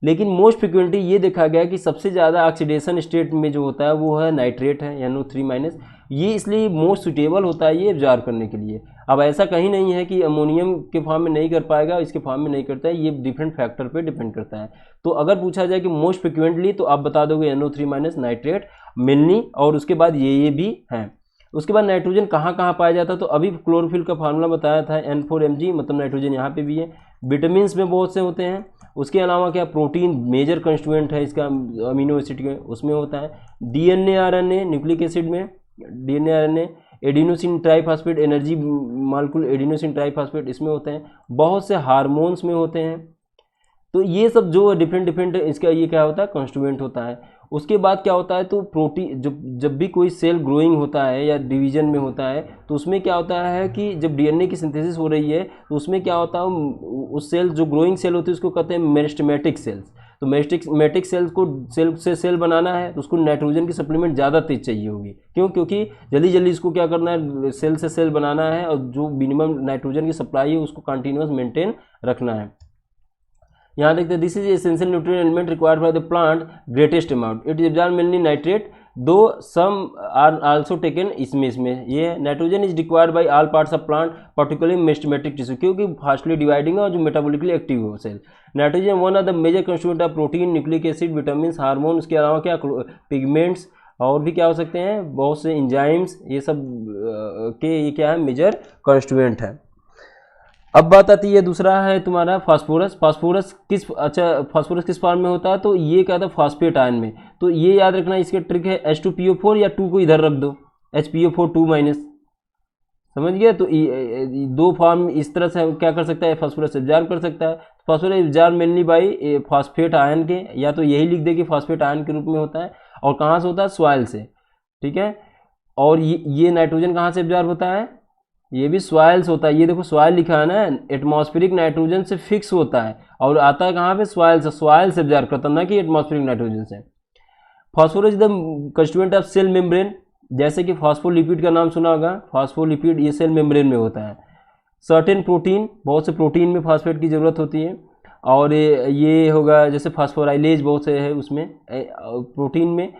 लेकिन मोस्ट फ्रिक्वेंटली ये देखा गया कि सबसे ज़्यादा ऑक्सीडेशन स्टेट में जो होता है वो है नाइट्रेट है, NO3-। ये इसलिए मोस्ट सुटेबल होता है ये एब्जॉर्ब करने के लिए। अब ऐसा कहीं नहीं है कि अमोनियम के फॉर्म में नहीं कर पाएगा, इसके फॉर्म में नहीं करता है, ये डिफरेंट फैक्टर पे डिपेंड करता है। तो अगर पूछा जाए कि मोस्ट फ्रिक्वेंटली, तो आप बता दोगे NO3- नाइट्रेट मेनली, और उसके बाद ये भी हैं। उसके बाद नाइट्रोजन कहाँ कहाँ पाया जाता है, तो अभी क्लोरोफिल का फार्मूला बताया था N4Mg, मतलब नाइट्रोजन यहाँ पे भी है। विटामिन में बहुत से होते हैं। उसके अलावा क्या, प्रोटीन मेजर कंस्टिट्यूएंट है इसका, अमीनो एसिड के उसमें होता है। DNA RNA न्यूक्लिक एसिड में, DNA RNA, adenosine triphosphate energy molecule, adenosine triphosphate इसमें होते हैं। बहुत से हार्मोन्स में होते हैं। तो ये सब जो डिफरेंट इसका ये क्या होता है, कंस्टिट्यूएंट होता है। उसके बाद क्या होता है, तो प्रोटीन, जब भी कोई सेल ग्रोइंग होता है या डिवीजन में होता है, तो उसमें क्या होता है कि जब DNA की सिंथेसिस हो रही है, तो उसमें क्या होता है, उस सेल, जो ग्रोइंग सेल होती है उसको कहते हैं मेरिस्टेमेटिक सेल्स। तो मेरिस्टेमेटिक सेल्स को, सेल से सेल बनाना है, तो उसको नाइट्रोजन की सप्लीमेंट ज़्यादा तेज चाहिए होगी। क्यों, क्योंकि जल्दी जल्दी इसको क्या करना है, सेल से सेल बनाना है, और जो मिनिमम नाइट्रोजन की सप्लाई है उसको कंटिन्यूस मेंटेन रखना है। यहाँ देखते हैं, this is essential nutrient element required by the plant greatest amount, it is absorb mainly nitrate, though some are also taken इसमें ये nitrogen is required by all parts of plant, particularly meristematic tissue, क्योंकि fastly dividing और जो metabolically active हो cell. Nitrogen one of the major constituent of protein, nucleic acid, vitamin, hormone, उसके अलावा क्या, pigments, और भी क्या हो सकते हैं, बहुत से इंजाइम्स, ये सब के ये क्या है, मेजर कंस्टिट्यूएंट है। अब बात आती है, दूसरा है तुम्हारा फास्फोरस। फास्फोरस किस फॉर्म में होता है, तो ये क्या था, फास्फेट आयन में। तो ये याद रखना, इसके ट्रिक है H2PO4, या 2 को इधर रख दो, HPO4 2-, समझ गया। तो दो फॉर्म इस तरह से क्या कर सकता है, फास्फोरस एब्जॉर्ब कर सकता है। Phosphorus absorb mainly by phosphate ion के, या तो यही लिख दे कि फास्फेट आयन के रूप में होता है। और कहाँ से होता है, सॉइल से, ठीक है। और ये नाइट्रोजन कहाँ से एब्जॉर्ब होता है, ये भी सॉइल से होता है। ये देखो सॉइल लिखा है ना, एटमॉस्फेरिक नाइट्रोजन से फिक्स होता है, और आता है कहाँ पे, सॉइल से एब्जॉर्ब करता है, ना कि एटमॉस्फेरिक नाइट्रोजन से। Phosphorus is the constituent of cell membrane, जैसे कि फास्फोलिपिड का नाम सुना होगा, फास्फोलिपिड ये सेल मेम्ब्रेन में होता है। सर्टेन प्रोटीन, बहुत से प्रोटीन में फास्फेट की ज़रूरत होती है। और ये होगा जैसे फास्फोराइलेज, बहुत से है उसमें प्रोटीन में।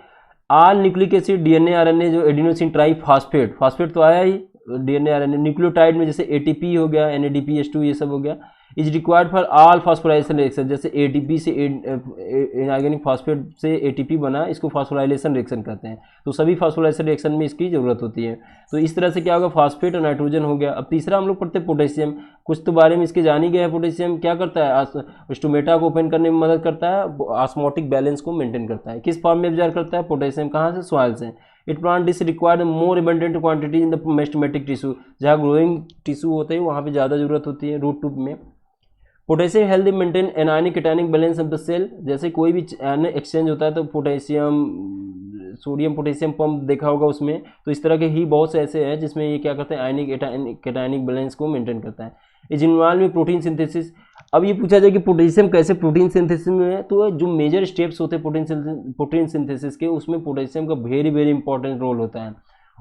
आल न्यूक्लिक एसिड, DNA RNA, जो एडिनोसिन ट्राइफॉस्फेट, फास्फेट तो आया ही, DNA RNA, न्यूक्लियोटाइड में जैसे ATP हो गया, NADPH2, ये सब हो गया, is required for all phosphorylation reaction. जैसे ATP से इनऑर्गेनिक फास्फेट से ATP बना, इसको फास्फोराइलेशन रिएक्शन कहते हैं। तो सभी फास्फोराइलेशन रिएक्शन में इसकी ज़रूरत होती है। तो इस तरह से क्या होगा, फास्फेट और नाइट्रोजन हो गया। अब तीसरा हम लोग पढ़ते हैं पोटेशियम। कुछ तो बारे में इसके जान ही गए हैं। पोटेशियम क्या करता है, स्टोमेटा को ओपन करने में मदद करता है, ऑस्मोटिक बैलेंस को मेंटेन करता है। किस फॉर्म में एब्जॉर्ब करता है पोटेशियम, कहाँ से, सॉइल से। It plant is required more abundant quantity in the meristematic tissue, जहाँ ग्रोइंग टिश्यू होते हैं वहाँ पे ज़्यादा जरूरत होती है, रूट ट्यूब में। Potassium health maintain anionic cationic balance of the cell, जैसे कोई भी एक्सचेंज होता है तो पोटेशियम, सोडियम पोटेशियम पंप देखा होगा उसमें। तो इस तरह के ही बहुत से ऐसे हैं जिसमें ये क्या करते हैं, आयनिक कैटायनिक बैलेंस को मेंटेन करता है। इस इन्वॉल्व में प्रोटीन सिंथेसिस। अब ये पूछा जाए कि पोटेशियम कैसे प्रोटीन सिंथेसिस में है, तो जो मेजर स्टेप्स होते हैं प्रोटीन सिंथेसिस के, उसमें पोटेशियम का वेरी इंपॉर्टेंट रोल होता है।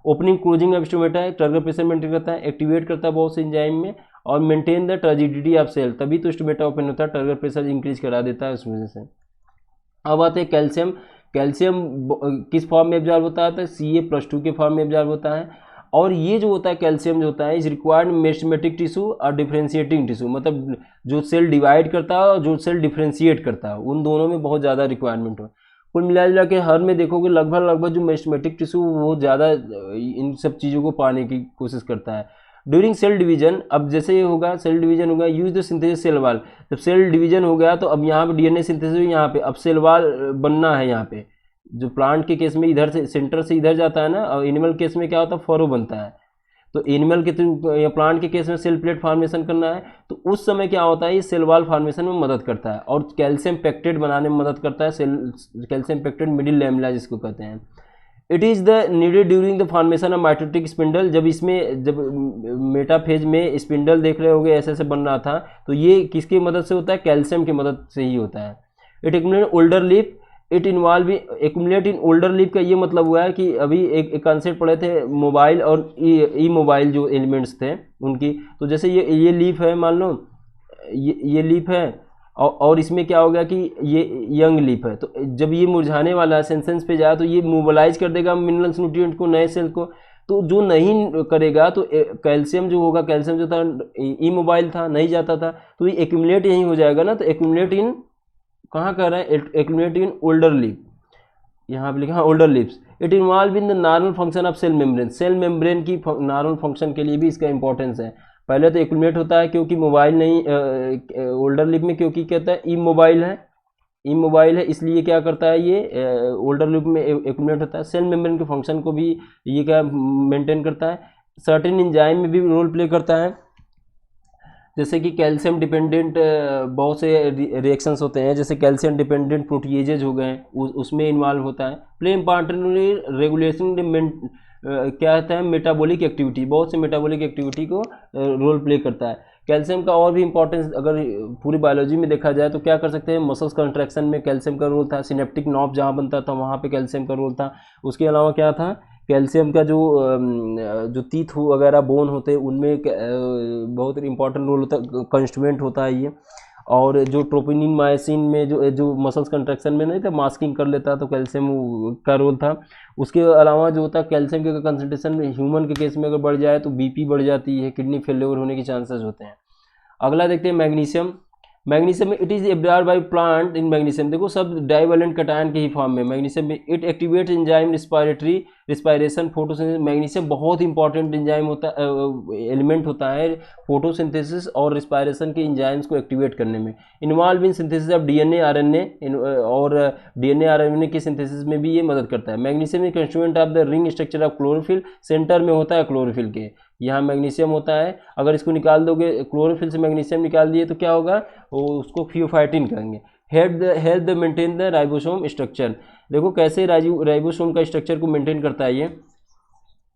ओपनिंग क्लोजिंग ऑफ स्टोमेटा है, टर्गर प्रेशर मेंटेन करता है, एक्टिवेट करता है बहुत से एंजाइम में, और maintain the turgidity of cell, तभी तो स्टोमेटा ओपन होता है, टर्गर प्रेशर इंक्रीज करा देता है उस वजह से। अब आते हैं कैल्शियम। कैल्शियम किस फॉर्म में एब्जॉर्ब होता है, Ca+2 के फॉर्म में एब्जॉर्ब होता है। और ये जो होता है कैल्शियम जो होता है, इज रिक्वायर्ड मेरिस्टेमेटिक टिश्यू और डिफरेंशिएटिंग टिश्यू, मतलब जो सेल डिवाइड करता है और जो सेल डिफरेंशिएट करता है, उन दोनों में बहुत ज़्यादा रिक्वायरमेंट हो। कुल मिला जुला के हर में देखोगे लगभग जो मेस्टमेटिक टिश्यू वो ज़्यादा इन सब चीज़ों को पाने की कोशिश करता है। ड्यूरिंग सेल डिवीजन, अब जैसे ये होगा सेल डिवीजन होगा, use the synthesis cell wall. जब सेल डिवीजन हो गया तो अब यहाँ पे डीएनए सिंथेसिस यहाँ पे अब सेल वाल बनना है। यहाँ पे जो प्लांट के केस में इधर से सेंटर से इधर जाता है ना, और एनिमल केस में क्या होता है, फरो बनता है। तो एनिमल के या प्लांट के केस में सेल प्लेट फॉर्मेशन करना है, तो उस समय क्या होता है, ये सेल वाल फॉर्मेशन में मदद करता है और कैल्शियम पेक्टेट बनाने में मदद करता है। Cell calcium pectate middle lamella जिसको कहते हैं। It is the needed during the formation of mitotic spindle. जब मेटाफेज में स्पिंडल देख रहे होगे ऐसे बन रहा था, तो ये किसकी मदद से होता है, कैल्शियम की मदद से ही होता है। It accumulate older leaf, it involve accumulate in older leaf का ये मतलब हुआ है कि अभी एक कॉन्सेप्ट पढ़े थे मोबाइल और ई मोबाइल जो एलिमेंट्स थे उनकी। तो जैसे ये लीफ है, मान लो ये लीफ है और इसमें क्या हो गया कि ये यंग लीफ है, तो जब ये मुरझाने वाला है सेंसेंस पे जाए तो ये मोबिलाइज कर देगा मिनरल्स न्यूट्रिएंट को, नए सेल को। तो जो नहीं करेगा तो कैल्शियम जो होगा, कैल्शियम जो था ई मोबाइल था, नहीं जाता था, तो ये एक्यूमुलेट यहीं हो जाएगा ना। तो एक्यूमुलेट इन कहाँ कर रहे हैं, एक्यूमुलेट इन ओल्डर लीफ, यहाँ पे लिखा older leaves. It involve in the normal function of cell membrane. Cell membrane की नॉर्मल फंक्शन के लिए भी इसका इंपॉर्टेंस है। पहले तो एक्यूमुलेट होता है क्योंकि मोबाइल नहीं, ओल्डर लीफ में क्योंकि कहता है ई मोबाइल है, इसलिए क्या करता है ये ओल्डर लीफ में एक्यूमुलेट होता है। सेल मेम्ब्रेन के फंक्शन को भी ये क्या मेंटेन करता है। सर्टेन एंजाइम में भी रोल प्ले करता है, जैसे कि कैल्शियम डिपेंडेंट बहुत से रिएक्शंस होते हैं, जैसे कैल्शियम डिपेंडेंट प्रोटीएजेज हो गए, उसमें इन्वॉल्व होता है। प्ले इंपॉर्टेंट रेगुलेशन क्या कहता है, मेटाबॉलिक एक्टिविटी, बहुत से मेटाबॉलिक एक्टिविटी को रोल प्ले करता है। कैल्शियम का और भी इंपॉर्टेंस अगर पूरी बायोलॉजी में देखा जाए तो क्या कर सकते हैं, मसल्स कंट्रैक्शन में कैल्शियम का रोल था, सिनेप्टिक नॉब जहाँ बनता था वहाँ पे कैल्शियम का रोल था। उसके अलावा क्या था, कैल्शियम का जो टीथ वगैरह बोन होते हैं उनमें बहुत इंपॉर्टेंट रोल होता है, कंस्टिट्यूएंट होता है ये। और जो ट्रोपोनिन मायोसिन में जो मसल्स कंट्रैक्शन में नहीं था, मास्किंग कर लेता, तो कैल्शियम का रोल था। उसके अलावा जो होता है कैल्शियम के कंसंट्रेशन ह्यूमन के केस में अगर बढ़ जाए तो बीपी बढ़ जाती है, किडनी फेल्योर होने के चांसेस होते हैं। अगला देखते हैं मैग्नीशियम। मैग्नीशियम में it is absorbed by plant in magnesium, देखो सब डाइवेलेंट कटायन के ही फॉर्म में मैग्नीशियम में। It activates enzyme respiration photosynthesis. Magnesium बहुत इंपॉर्टेंट एंजाइम होता है, एलिमेंट होता है फोटोसिंथेसिस और रिस्पायरेशन के एंजाइम्स को एक्टिवेट करने में। Involve in synthesis of DNA RNA, और डीएनए आरएनए के सिंथेसिस में भी ये मदद करता है। Magnesium is constituent of the ring structure of chlorophyll, centre में होता है क्लोरोफिल के, यहाँ मैग्नीशियम होता है। अगर इसको निकाल दोगे, क्लोरोफिल से मैग्नीशियम निकाल दिए तो क्या होगा, वो उसको फियोफाइटिन कहेंगे। Help the maintain the ribosome structure, देखो कैसे राइबोसोम का स्ट्रक्चर को मेंटेन करता है ये।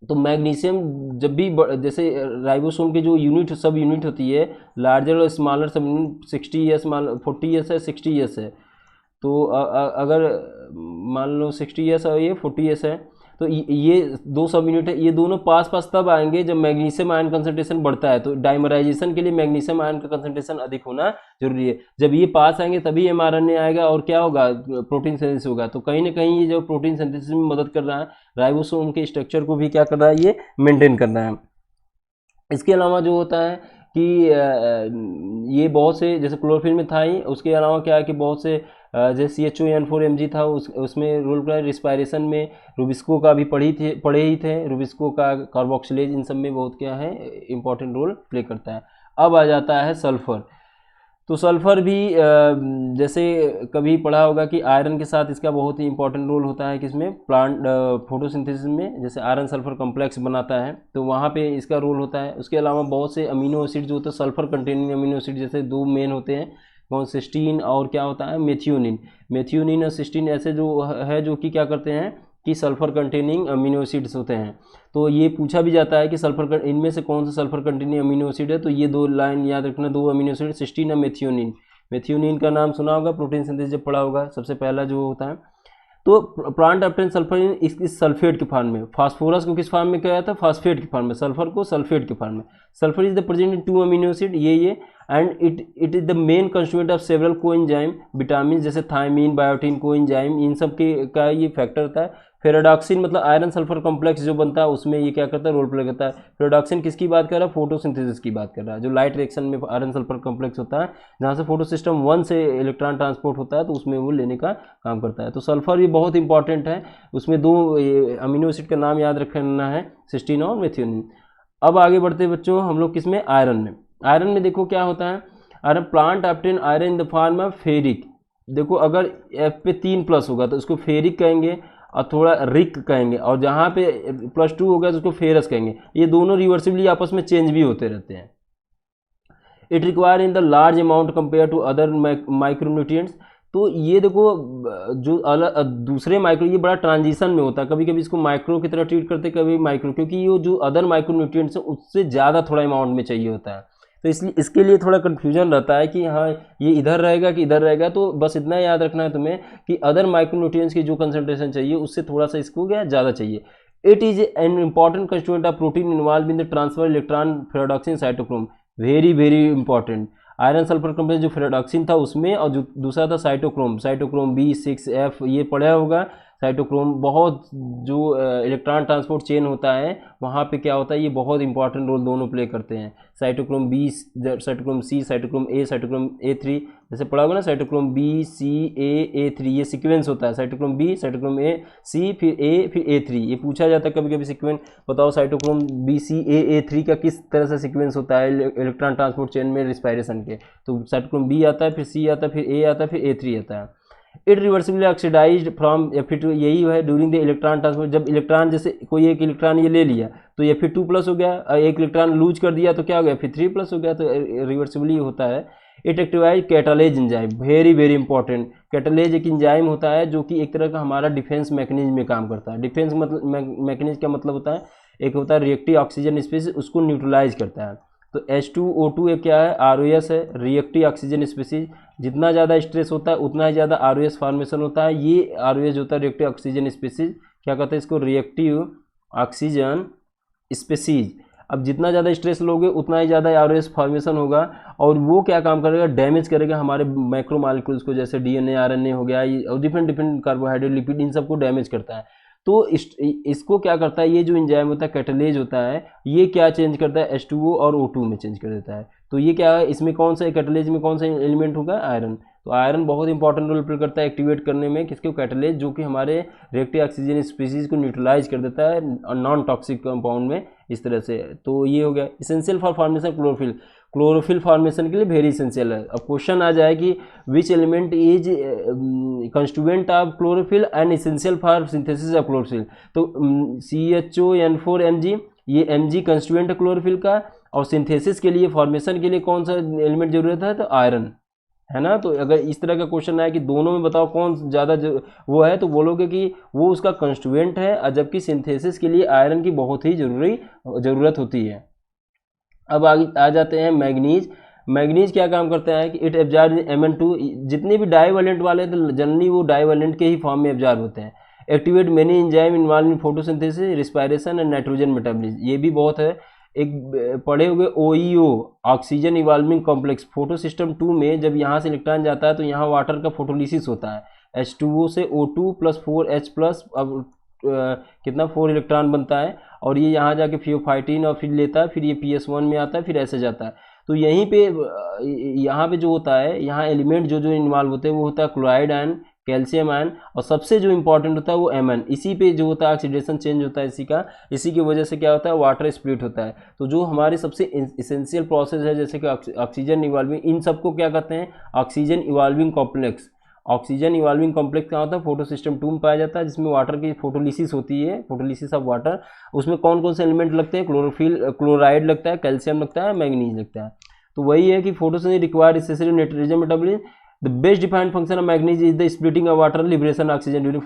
तो मैग्नीशियम जब भी जैसे राइबोसोम के जो यूनिट सब यूनिट होती है, लार्जर और स्मॉलर सब यूनिट 60 ईयर्स 40 ईयर्स है, 60 ईयर्स है। तो अगर मान लो 60 ईयर्स और ये 40 ईयर्स है, तो ये दो सब यूनिट है, ये दोनों पास पास तब आएंगे जब मैग्नीशियम आयन कंसंट्रेशन बढ़ता है। तो डाइमराइजेशन के लिए मैग्नीशियम आयन का कंसंट्रेशन अधिक होना जरूरी है। जब ये पास आएंगे तभी एमआरएनए आएगा और क्या होगा, प्रोटीन सिंथेसिस होगा। तो कहीं ना कहीं ये जो प्रोटीन सिंथेसिस में मदद कर रहा है, राइबोसोम के स्ट्रक्चर को भी क्या कर रहा है, ये मेंटेन कर रहा है। इसके अलावा जो होता है कि ये बहुत से, जैसे क्लोरोफिल में था ही, उसके अलावा क्या है कि बहुत से जैसे CHON4 था उसमें रोल प्ले। रिस्पायरेशन में रुबिस्को का भी पढ़े ही थे, रुबिस्को का कार्बोक्सिलेज, इन सब में बहुत क्या है इंपॉर्टेंट रोल प्ले करता है। अब आ जाता है सल्फर। तो सल्फर भी जैसे कभी पढ़ा होगा कि आयरन के साथ इसका बहुत ही इंपॉर्टेंट रोल होता है, किसमें, प्लांट फोटोसिंथेसिस में, जैसे आयरन सल्फर कॉम्प्लेक्स बनाता है तो वहाँ पे इसका रोल होता है। उसके अलावा बहुत से अमीनो एसिड जो होते हैं, सल्फर कंटेनिंग अमीनो एसिड, जैसे दो मेन होते हैं, कौन, सिस्टीन और क्या होता है, मेथियोनिन और सिस्टीन, ऐसे जो है जो कि क्या करते हैं कि सल्फर कंटेनिंग अमीनो एसिड्स होते हैं। तो ये पूछा भी जाता है कि सल्फर इनमें से कौन सा सल्फर कंटेनिंग अमीनो एसिड है, तो ये दो लाइन याद रखना, दो अमीनो एसिड, सिस्टीन और मेथियोनिन का नाम सुना होगा, प्रोटीन सिंथेसिस जब पढ़ा होगा, सबसे पहला जो होता है। तो प्लांट ऑब्टेन सल्फर इस सल्फेट के फॉर्म में। फास्फोरस को किस फॉर्म में किया था, फास्फेट के फॉर्म में। सल्फर को सल्फेट के फॉर्म में। Sulphur is the present in 2 amino acid, ये and it is the main constituent of several coenzyme vitamin जैसे थायमीन, बायोटिन, कोएंजाइम, इन सब के का ये फैक्टर होता है। फेराडॉक्सिन मतलब आयरन सल्फर कॉम्प्लेक्स जो बनता है उसमें ये क्या करता है, रोल प्ले करता है। फेराडॉक्सिन किसकी बात कर रहा है, फोटोसिंथेसिस की बात कर रहा है, जो लाइट रिएक्शन में आयरन सल्फर कॉम्प्लेक्स होता है, जहाँ से फोटो सिस्टम 1 से इलेक्ट्रॉन ट्रांसपोर्ट होता है, तो उसमें वो लेने का काम करता है। तो सल्फर भी बहुत इंपॉर्टेंट है, उसमें 2 अमीनो एसिड का नाम याद रखना है, सिस्टीन और मेथियोनिन। अब आगे बढ़ते हैं बच्चों हम लोग किसमें, आयरन में। आयरन में देखो क्या होता है, iron plant obtain iron in the form of ferric. देखो अगर F पे 3+ होगा तो उसको फेरिक कहेंगे, और थोड़ा रिक कहेंगे, और जहाँ पे +2 हो गया तो उसको फेरस कहेंगे। ये दोनों रिवर्सिबली आपस में चेंज भी होते रहते हैं। It require in the large amount compare to other micronutrients. तो ये देखो जो अलग दूसरे माइक्रो, ये बड़ा ट्रांजिशन में होता है, कभी कभी इसको माइक्रो की तरह ट्रीट करते, कभी माइक्रो, क्योंकि ये जो अदर माइक्रोन्यूट्रिएंट्स हैं उससे ज़्यादा थोड़ा अमाउंट में चाहिए होता है। तो इसलिए इसके लिए थोड़ा कन्फ्यूजन रहता है कि हाँ ये इधर रहेगा कि इधर रहेगा। तो बस इतना याद रखना है तुम्हें कि अदर माइक्रोन्यूट्रिएंट्स की जो कंसंट्रेशन चाहिए उससे थोड़ा सा इसको क्या ज़्यादा चाहिए। It is an important constituent of protein involve in the transfer electron ferredoxin cytochrome. Very very important. Iron sulphur complex जो फेराडॉक्सिन था उसमें, और जो दूसरा था साइटोक्रोम, साइटोक्रोम B6F, ये पढ़ा होगा। साइटोक्रोम बहुत जो इलेक्ट्रॉन ट्रांसपोर्ट चेन होता है वहाँ पे क्या होता है, ये बहुत इंपॉर्टेंट रोल दोनों प्ले करते हैं। Cytochrome B, cytochrome C, cytochrome A, cytochrome A3, जैसे पढ़ा होगा ना, cytochrome B C A A3, ये सीक्वेंस होता है। Cytochrome B, cytochrome A C, फिर A, फिर A3, ये पूछा जाता है कभी कभी सीक्वेंस। बताओ cytochrome B C A A3 का किस तरह से सीक्वेंस होता है इलेक्ट्रॉन ट्रांसपोर्ट चेन में रिस्पायरेशन के। तो साइटोक्रोम B आता है, फिर C आता है, फिर A आता है, फिर A3 आता है। It reversibly oxidised from Fe2, यही है ड्यूरिंग द इलेक्ट्रॉन ट्रांसपोर्ट। जब इलेक्ट्रॉन, जैसे कोई एक इलेक्ट्रॉन ये ले लिया तो Fe2+ हो गया, एक इलेक्ट्रॉन लूज कर दिया तो क्या हो गया, Fe3+ हो गया। तो रिवर्सिबली होता है। It एक्टिवाइज catalase enzyme, very very important. Catalase एक एंजाइम होता है जो कि एक तरह का हमारा डिफेंस मैकेनिज्म में काम करता है। डिफेंस मतलब मैकेनिज्म का मतलब होता है, एक होता है रिएक्टिव ऑक्सीजन स्पीसीज, उसको न्यूट्रलाइज करता है। तो H2O2 एक क्या है, ROS है, रिएक्टिव ऑक्सीजन स्पीसीज। जितना ज़्यादा स्ट्रेस होता है उतना ही ज़्यादा ROS फॉर्मेशन होता है। ये ROS जो होता है रिएक्टिव ऑक्सीजन स्पीसीज, क्या कहते हैं इसको, रिएक्टिव ऑक्सीजन स्पीसीज। अब जितना ज़्यादा स्ट्रेस लोगे उतना ही ज़्यादा ROS फॉर्मेशन होगा, और वो क्या काम करेगा, डैमेज करेगा हमारे मैक्रोमॉलिक्यूल्स को, जैसे DNA RNA हो गया, और डिफरेंट डिफरेंट कार्बोहाइड्रेट, लिपिड, इन सबको डैमेज करता है। तो इसको क्या करता है, ये जो एंजाइम होता है कैटालेज होता है, ये क्या चेंज करता है, H2O और O2 में चेंज कर देता है। तो ये क्या है, इसमें कौन सा कैटालेज में कौन सा एलिमेंट होगा, आयरन। तो आयरन बहुत इंपॉर्टेंट रोल प्ले करता है एक्टिवेट करने में, किसके, कैटालेज, जो कि हमारे रिएक्टिव ऑक्सीजन स्पीसीज को न्यूट्रलाइज कर देता है नॉन टॉक्सिक कंपाउंड में, इस तरह से। तो ये हो गया essential for formation chlorophyll. Chlorophyll formation के लिए वेरी इसेंशियल है। अब क्वेश्चन आ जाए कि which element is constituent of chlorophyll and essential for synthesis of chlorophyll. तो CHO N4Mg, ये Mg कंस्टिट्यूएंट है क्लोरोफिल का, और सिंथेसिस के लिए, फॉर्मेशन के लिए कौन सा एलिमेंट जरूरत है, तो आयरन, है ना। तो अगर इस तरह का क्वेश्चन आया कि दोनों में बताओ कौन ज़्यादा वो है, तो बोलोगे कि वो उसका कंस्टिट्यूएंट है, जबकि सिंथेसिस के लिए आयरन की बहुत ही ज़रूरत होती है। अब आगे आ जाते हैं मैग्नीज। मैग्नीज क्या काम करता है कि इट एब्जॉर्ब Mn2। जितने भी डाइवेलेंट वाले हैं तो जनरली वो डाइवेलेंट के ही फॉर्म में एब्जॉर्ब होते हैं। Activate many enzyme involve in photosynthesis, respiration and nitrogen metabolism, ये भी बहुत है। एक पढ़े हुए OEO, oxygen evolving complex, photo system 2 में जब यहाँ से इलेक्ट्रॉन जाता है तो यहाँ वाटर का फोटोलिसिस होता है। H2O से O2 + 4H+, अब कितना 4 इलेक्ट्रॉन बनता है, और ये यहाँ जाके फियोफाइटिन और फिर लेता है, फिर ये PS1 में आता है, फिर ऐसे जाता है। तो यहीं पे यहाँ पे जो होता है, यहाँ एलिमेंट जो जो इन्वॉल्व होते हैं वो होता है क्लोराइड आयन, कैल्शियम आयन, और सबसे जो इंपॉर्टेंट होता है वो Mn। इसी पे जो होता है ऑक्सीडेशन चेंज होता है इसी की वजह से क्या होता है, वाटर स्प्लिट होता है। तो जो हमारे सबसे इसेंशियल प्रोसेस है, जैसे कि ऑक्सीजन इवॉल्विंग, इन सबको क्या कहते हैं, oxygen evolving complex. Oxygen evolving complex क्या होता है, फोटो सिस्टम 2 में पाया जाता है, जिसमें वाटर की फोटोलिसिस होती है, फोटोलिसिस ऑफ वाटर। उसमें कौन कौन से एलिमेंट लगते हैं, क्लोराइड लगता है, कैल्शियम लगता है, मैग्नीज लगता है। तो वही है कि photosynthesis require necessary nitrogen metabolism. The best defined function of manganese is the splitting of water, liberation oxygen during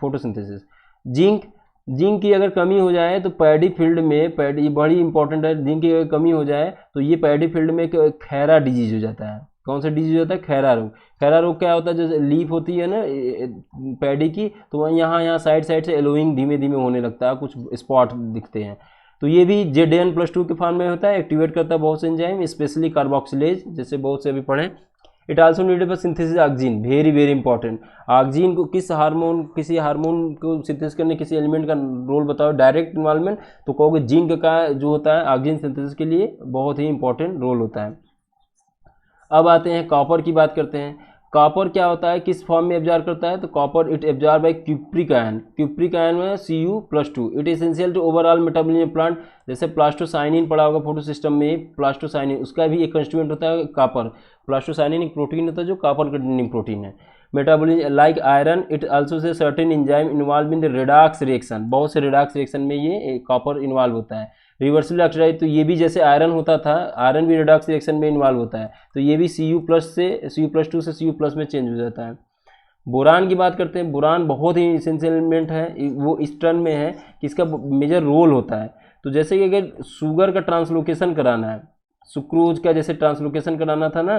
photosynthesis. Zinc की अगर कमी हो जाए तो पैडी फील्ड में, ये बड़ी इंपॉर्टेंट है, जिंक की अगर कमी हो जाए तो ये पैडी फील्ड में खैरा डिजीज हो जाता है। कौन सा डिजीज होता है, खैरा रोग। खैरा रोग क्या होता है, जैसे लीफ होती है ना पैडी की, तो यहाँ साइड से एलोइंग धीमे धीमे होने लगता है, कुछ स्पॉट दिखते हैं। तो ये भी ZN+2 के फॉर्म में होता है, एक्टिवेट करता है बहुत से एंजाइम, स्पेशली कार्बोक्सिलेज, जैसे बहुत से अभी पढ़े। It also needed for synthesis oxygen, very very important. Oxygen को किसी हार्मोन को सिंथेसिस करने, किसी एलिमेंट का रोल बताओ, डायरेक्ट इन्वॉल्वमेंट, तो कहोगे जिंक का जो होता है ऑक्सीजन सिंथेसिस के लिए बहुत ही इंपॉर्टेंट रोल होता है। अब आते हैं कॉपर की बात करते हैं। कॉपर क्या होता है, किस फॉर्म में एब्जॉर्ब करता है, तो copper it absorb by cupric ion. Cupric ion में Cu+2। It essential to overall metabolism plant. जैसे प्लास्टोसाइनिन पढ़ा होगा फोटो सिस्टम में, प्लास्टोसाइनिन उसका भी एक कंस्टिट्यूएंट होता है कॉपर। प्लास्टोसाइनिन एक प्रोटीन होता है जो कॉपर कंटेनिंग प्रोटीन है। Metabolism like iron, it also से certain enzyme involve in the redox reaction. बहुत से रिडॉक्स रिएक्शन में ये कॉपर इन्वॉल्व होता है। रिवर्सिबल ऑक्साइड, तो ये भी जैसे आयरन होता था, आयरन भी रिडॉक्स रिएक्शन में इन्वॉल्व होता है, तो ये भी Cu+ से Cu+2 से Cu+ में चेंज हो जाता है। बोरान की बात करते हैं। बोरान बहुत ही इसेंशियल एलिमेंट है, वो इस टर्म में है कि इसका मेजर रोल होता है। तो जैसे कि अगर शुगर का ट्रांसलोकेशन कराना है, सुक्रोज का जैसे ट्रांसलोकेशन कराना था ना,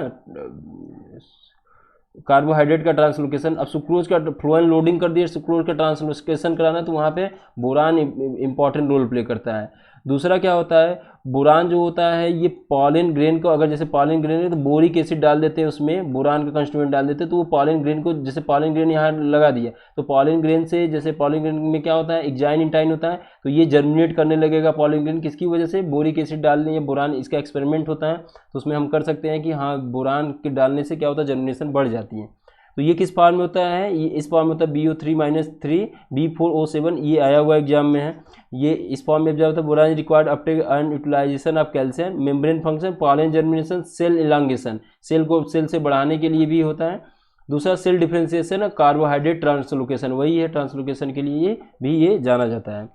कार्बोहाइड्रेट का ट्रांसलोकेशन, अब सुक्रोज का फ्लोएन लोडिंग कर दिया, सुक्रोज का ट्रांसलोकेशन कराना, तो वहाँ पे बोरान इंपॉर्टेंट रोल प्ले करता है। दूसरा क्या होता है, बोरान जो होता है ये पॉलिन ग्रेन को, अगर जैसे पॉलिन ग्रेन है तो बोरिक एसिड डाल देते हैं, उसमें बोरान का कंस्टिट्यूएंट डाल देते हैं, तो वो पॉलिन ग्रेन को, जैसे पॉलिन ग्रेन यहाँ लगा दिया, तो पॉलिन ग्रेन से, जैसे पॉलिन ग्रेन में क्या होता है, एक्जाइन इंटाइन होता है, तो ये जर्मिनेट करने लगेगा पॉलिन ग्रेन, किसकी वजह से, बोरिक एसिड डालने या बोरान, इसका एक्सपेरिमेंट होता है, तो उसमें हम कर सकते हैं कि हाँ बोरान के डालने से क्या होता है, जर्मिनेशन बढ़ जाती है। तो ये किस फॉर्म में होता है, ये इस फॉर्म में होता है BO3-3 B4O7, ये आया हुआ एग्जाम में है, ये इस फॉर्म में होता है। Boron required uptake and utilisation of calcium, membrane function, pollen germination, cell elongation, cell को सेल से बढ़ाने के लिए भी होता है। दूसरा सेल डिफ्रेंसिएशन, कार्बोहाइड्रेट ट्रांसलोकेशन, वही है ट्रांसलोकेशन के लिए ये जाना जाता है।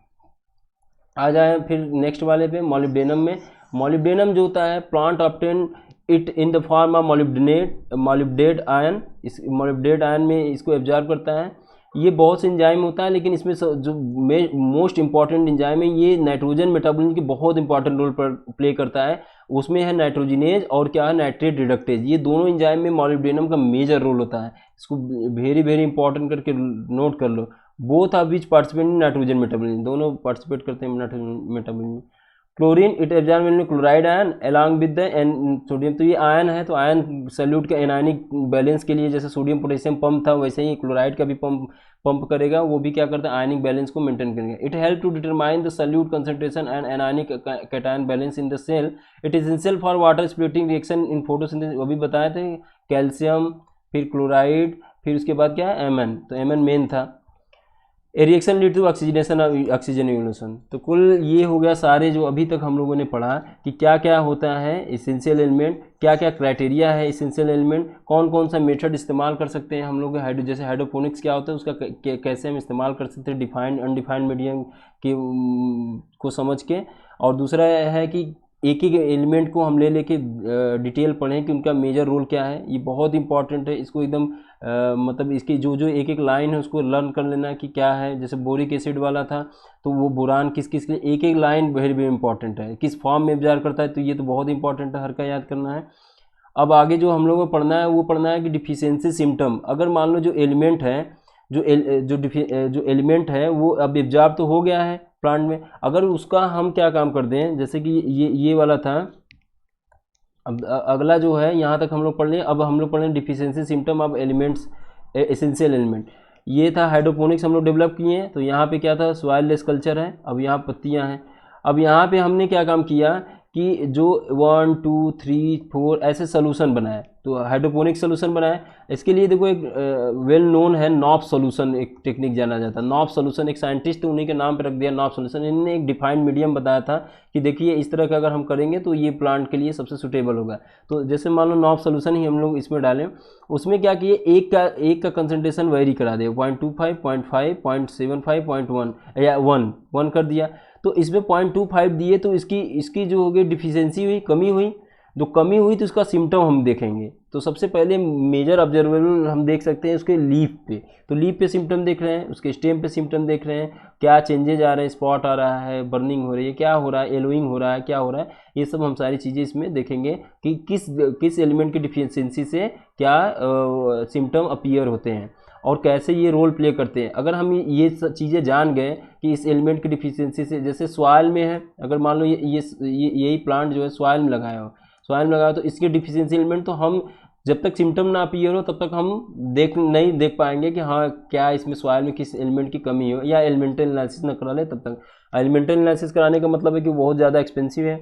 आ जाए फिर नेक्स्ट वाले पे, मॉलिब्डेनम में। मॉलिब्डेनम जो होता है, plant obtain it in the form of मॉलिब्डेट ion, इस मॉलिब्डेट आयन में इसको एब्जॉर्ब करता है। ये बहुत से एंजाइम होता है, लेकिन इसमें जो मोस्ट इंपॉर्टेंट एंजाइम है, ये नाइट्रोजन मेटाबॉलिज्म की बहुत इंपॉर्टेंट रोल प्ले करता है। उसमें है नाइट्रोजिनेज और क्या है, नाइट्रेट रिडक्टेज। ये दोनों एंजाइम में मॉलिब्डेनम का मेजर रोल होता है, इसको वेरी वेरी इंपॉर्टेंट करके नोट कर लो। Both are which participate in nitrogen metabolism, दोनों पार्टिसिपेट करते हैं nitrogen metabolism. Chlorine it absorb in chloride ion along with the sodium, तो ये आयन है, तो आयन सल्यूट के एनायनिक बैलेंस के लिए, जैसे सोडियम पोटेशियम पंप था, वैसे ही क्लोराइड का भी पंप करेगा, वो भी क्या करता है, आयनिक बैलेंस को मेंटेन करेगा। It help to determine the solute concentration and anionic cation balance in the cell. It is essential for water splitting reaction in photosynthesis, वो भी बताए थे, कैल्शियम, फिर क्लोराइड, फिर उसके बाद क्या है, Mn, तो Mn मेन था। A reaction lead to oxygenation, oxygen evolution. तो कुल ये हो गया सारे जो अभी तक हम लोगों ने पढ़ा कि क्या क्या होता है इसेंशियल एलिमेंट, क्या क्या क्राइटेरिया है इसेंशियल एलिमेंट, कौन कौन सा मेथड इस्तेमाल कर सकते हैं हम लोग, जैसे हाइड्रोपोनिक्स क्या होता है उसका कैसे हम इस्तेमाल कर सकते हैं डिफाइंड अनडिफाइंड मीडियम के को समझ के। और दूसरा है कि एक एक एलिमेंट को हम ले लेके डिटेल पढ़ें कि उनका मेजर रोल क्या है, ये बहुत इंपॉर्टेंट है। इसको एकदम मतलब इसकी जो जो एक एक लाइन है उसको लर्न कर लेना कि क्या है। जैसे बोरिक एसिड वाला था तो वो बोरान किस किस के लिए, एक एक लाइन वेरी वेरी इंपॉर्टेंट है, किस फॉर्म में एब्जॉर्ब करता है, तो ये तो बहुत इंपॉर्टेंट है, हर का याद करना है। अब आगे जो हम लोगों को पढ़ना है वो पढ़ना है कि डिफिशियंसी सिम्टम। अगर मान लो जो एलिमेंट है, जो एलिमेंट है वो अब एब्जॉर्ब तो हो गया है प्लांट में, अगर उसका हम क्या काम कर दें, जैसे कि ये वाला था। अब अगला जो है यहाँ तक हम लोग पढ़ लें। अब हम लोग पढ़ लें deficiency symptom of elements, essential element. ये था हाइड्रोपोनिक्स हम लोग डेवलप किए हैं। तो यहाँ पे क्या था, सॉइल लेस कल्चर है, अब यहाँ पत्तियाँ हैं। अब यहाँ पे हमने क्या काम किया कि जो 1 2 3 4 ऐसे सोल्यूशन बनाए, तो हाइड्रोपोनिक सोल्यूशन बनाए। इसके लिए देखो एक वेल नोन है नॉप सोल्यूशन, एक टेक्निक जाना जाता है नॉप सोल्यूशन। एक साइंटिस्ट तो उन्हीं के नाम पे रख दिया नॉप सोल्यूशन। इन्होंने एक डिफाइंड मीडियम बताया था कि देखिए इस तरह का अगर हम करेंगे तो ये प्लांट के लिए सबसे सूटेबल होगा। तो जैसे मान लो नॉप सोल्यूशन ही हम लोग इसमें डालें, उसमें क्या किए, एक का कंसनट्रेशन वेरी करा दे, 0.25 0.5 0.75 0.1 या 1 कर दिया। तो इसमें 0.25 दिए तो इसकी जो हो गई डिफिशियंसी हुई, कमी हुई। जो कमी हुई तो उसका सिम्टम हम देखेंगे। तो सबसे पहले मेजर ऑब्जर्वेबल हम देख सकते हैं उसके लीफ पे, तो लीफ पे सिम्टम देख रहे हैं, उसके स्टेम पे सिम्टम देख रहे हैं, क्या चेंजेज आ रहे हैं, स्पॉट आ रहा है, बर्निंग हो रही है, क्या हो रहा है, येलोइंग हो रहा है, क्या हो रहा है, ये सब हम सारी चीज़ें इसमें देखेंगे कि किस एलिमेंट की डिफिशियंसी से क्या सिम्टम अपीयर होते हैं। और कैसे ये रोल प्ले करते हैं। अगर हम ये चीज़ें जान गए कि इस एलिमेंट की डिफिशियंसी से, जैसे सॉइल में है, अगर मान लो यही प्लांट जो है सॉइल में लगाया हो, सॉइल में लगाया तो इसके डिफिशियंसी एलिमेंट तो हम जब तक सिम्टम ना अपीयर हो तब तक हम नहीं देख पाएंगे कि हाँ क्या इसमें सॉइल में किस एलिमेंट की कमी हो, या एलिमेंटल एनालिसिस ना करा ले तब तक। एलिमेंटल एनालिसिस कराने का मतलब है कि बहुत ज़्यादा एक्सपेंसिव है,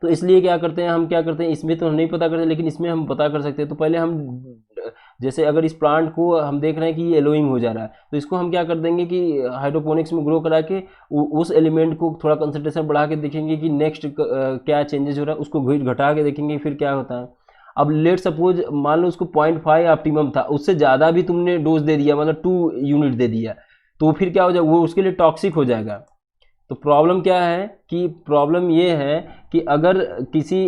तो इसलिए क्या करते हैं हम, क्या करते हैं इसमें तो हम नहीं पता करते, लेकिन इसमें हम पता कर सकते हैं। तो पहले हम, जैसे अगर इस प्लांट को हम देख रहे हैं कि ये येलोइंग हो जा रहा है, तो इसको हम क्या कर देंगे कि हाइड्रोपोनिक्स में ग्रो करा के उस एलिमेंट को थोड़ा कंसंट्रेशन बढ़ा के देखेंगे कि नेक्स्ट क्या चेंजेस हो रहा है, उसको घटा के देखेंगे फिर क्या होता है। अब लेट सपोज मान लो उसको 0.5 ऑप्टिमम था, उससे ज़्यादा भी तुमने डोज दे दिया, मतलब 2 यूनिट दे दिया, तो फिर क्या हो जाएगा, वो उसके लिए टॉक्सिक हो जाएगा। तो प्रॉब्लम क्या है कि प्रॉब्लम ये है कि अगर किसी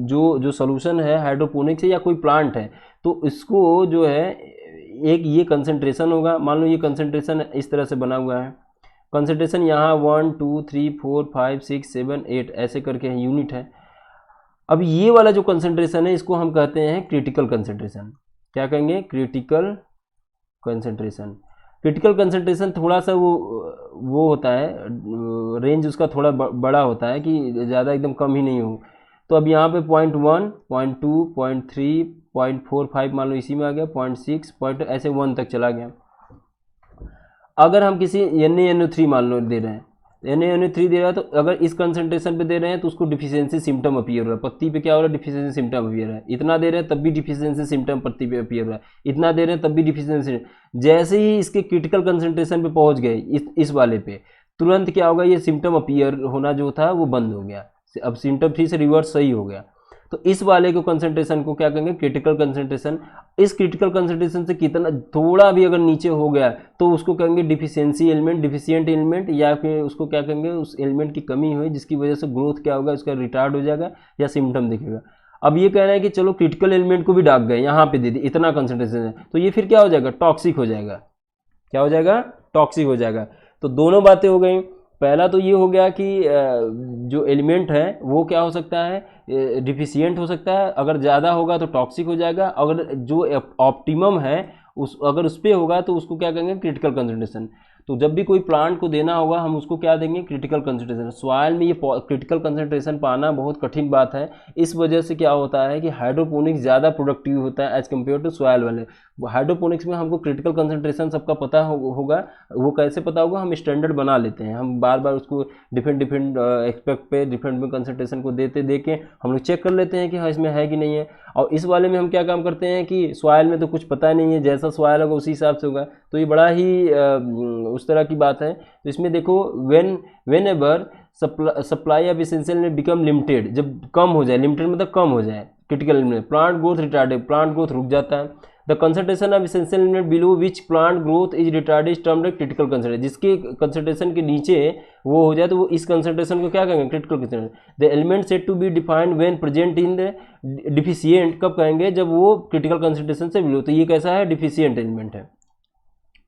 जो सोल्यूशन है हाइड्रोपोनिक्स है या कोई प्लांट है, तो इसको जो है एक ये कंसंट्रेशन होगा, मान लो ये कंसंट्रेशन इस तरह से बना हुआ है, कंसंट्रेशन यहाँ 1 2 3 4 5 6 7 8 ऐसे करके यूनिट है। अब ये वाला जो कंसंट्रेशन है इसको हम कहते हैं क्रिटिकल कंसंट्रेशन। क्या कहेंगे, क्रिटिकल कंसंट्रेशन। क्रिटिकल कंसंट्रेशन थोड़ा सा वो होता है, रेंज उसका थोड़ा बड़ा होता है कि ज़्यादा एकदम कम ही नहीं हो। तो अब यहाँ पे 0.1 0.2 0.3 0.45 मान लो इसी में आ गया, 0.6 ऐसे 1 तक चला गया। अगर हम किसी NaNO3 मान लो दे रहे हैं, NaNO3 दे रहा है, तो अगर इस कंसंट्रेशन पे दे रहे हैं तो उसको डिफिशियंसी सिम्टम अपीयर हो रहा है, पत्ती पे क्या हो रहा है, डिफिशियंसी सिम्टम अपीयर है। इतना दे रहे हैं तब भी डिफिशियंसी सिम्टम पत्ती पे अपीयर हो रहा है, इतना दे रहे हैं तब भी डिफिशियंसी। जैसे ही इसके क्रिटिकल कंसंट्रेशन पे पहुंच गए इस वाले पे, तुरंत क्या होगा, ये सिम्टम अपीयर होना जो था वो बंद हो गया, अब सिम्टम फिर से रिवर्स सही हो गया। तो इस वाले को कंसंट्रेशन को क्या कहेंगे, क्रिटिकल कंसंट्रेशन। इस क्रिटिकल कंसंट्रेशन से कितना थोड़ा भी अगर नीचे हो गया तो उसको कहेंगे डिफिशियंसी एलिमेंट, डिफिशियंट एलिमेंट, या फिर उसको क्या कहेंगे, उस एलिमेंट की कमी हुई जिसकी वजह से ग्रोथ क्या होगा, उसका रिटार्ड हो जाएगा या सिम्टम दिखेगा। अब ये कह रहे हैं कि चलो क्रिटिकल एलिमेंट को भी डाक गए, यहाँ पे दे दी इतना कंसंट्रेशन है, तो ये फिर क्या हो जाएगा, टॉक्सिक हो जाएगा। क्या हो जाएगा, टॉक्सिक हो जाएगा। तो दोनों बातें हो गई। पहला तो ये हो गया कि जो एलिमेंट है वो क्या हो सकता है, डिफिशियंट हो सकता है, अगर ज़्यादा होगा तो टॉक्सिक हो जाएगा, अगर जो ऑप्टिमम है अगर उस पर होगा तो उसको क्या कहेंगे, क्रिटिकल कंसंट्रेशन। तो जब भी कोई प्लांट को देना होगा हम उसको क्या देंगे, क्रिटिकल कंसंट्रेशन। सॉइल में ये क्रिटिकल कंसंट्रेशन पाना बहुत कठिन बात है, इस वजह से क्या होता है कि हाइड्रोपोनिक्स ज़्यादा प्रोडक्टिव होता है एज कम्पेयर टू सॉइल वाले। हाइड्रोपोनिक्स में हमको क्रिटिकल कंसंट्रेशन सबका पता होगा, वो कैसे पता होगा, हम स्टैंडर्ड बना लेते हैं, हम बार बार उसको डिफरेंट एक्सपेक्ट पे डिफरेंट में कंसंट्रेशन को दे के हम लोग चेक कर लेते हैं कि हाँ इसमें है कि नहीं है। और इस वाले में हम क्या काम करते हैं कि सॉइल में तो कुछ पता नहीं है, जैसा सॉइल होगा उसी हिसाब से होगा, तो ये बड़ा ही उस तरह की बात है। तो इसमें देखो when ever supply of essential element become limited, जब कम हो जाए, लिमिटेड मतलब कम हो जाए critical element, plant growth retarded, plant growth रुक जाता है। The concentration of essential element below which plant growth is retarded termed critical concentration, जिसके कंसंट्रेशन के नीचे वो हो जाए तो वो इस कंसंट्रेशन को क्या कहेंगे, critical concentration. The element set to be defined when present in the deficient, कब कहेंगे, जब वो क्रिटिकल कंसंट्रेशन से बिलो, तो ये कैसा है, डिफिशियंट एलिमेंट है।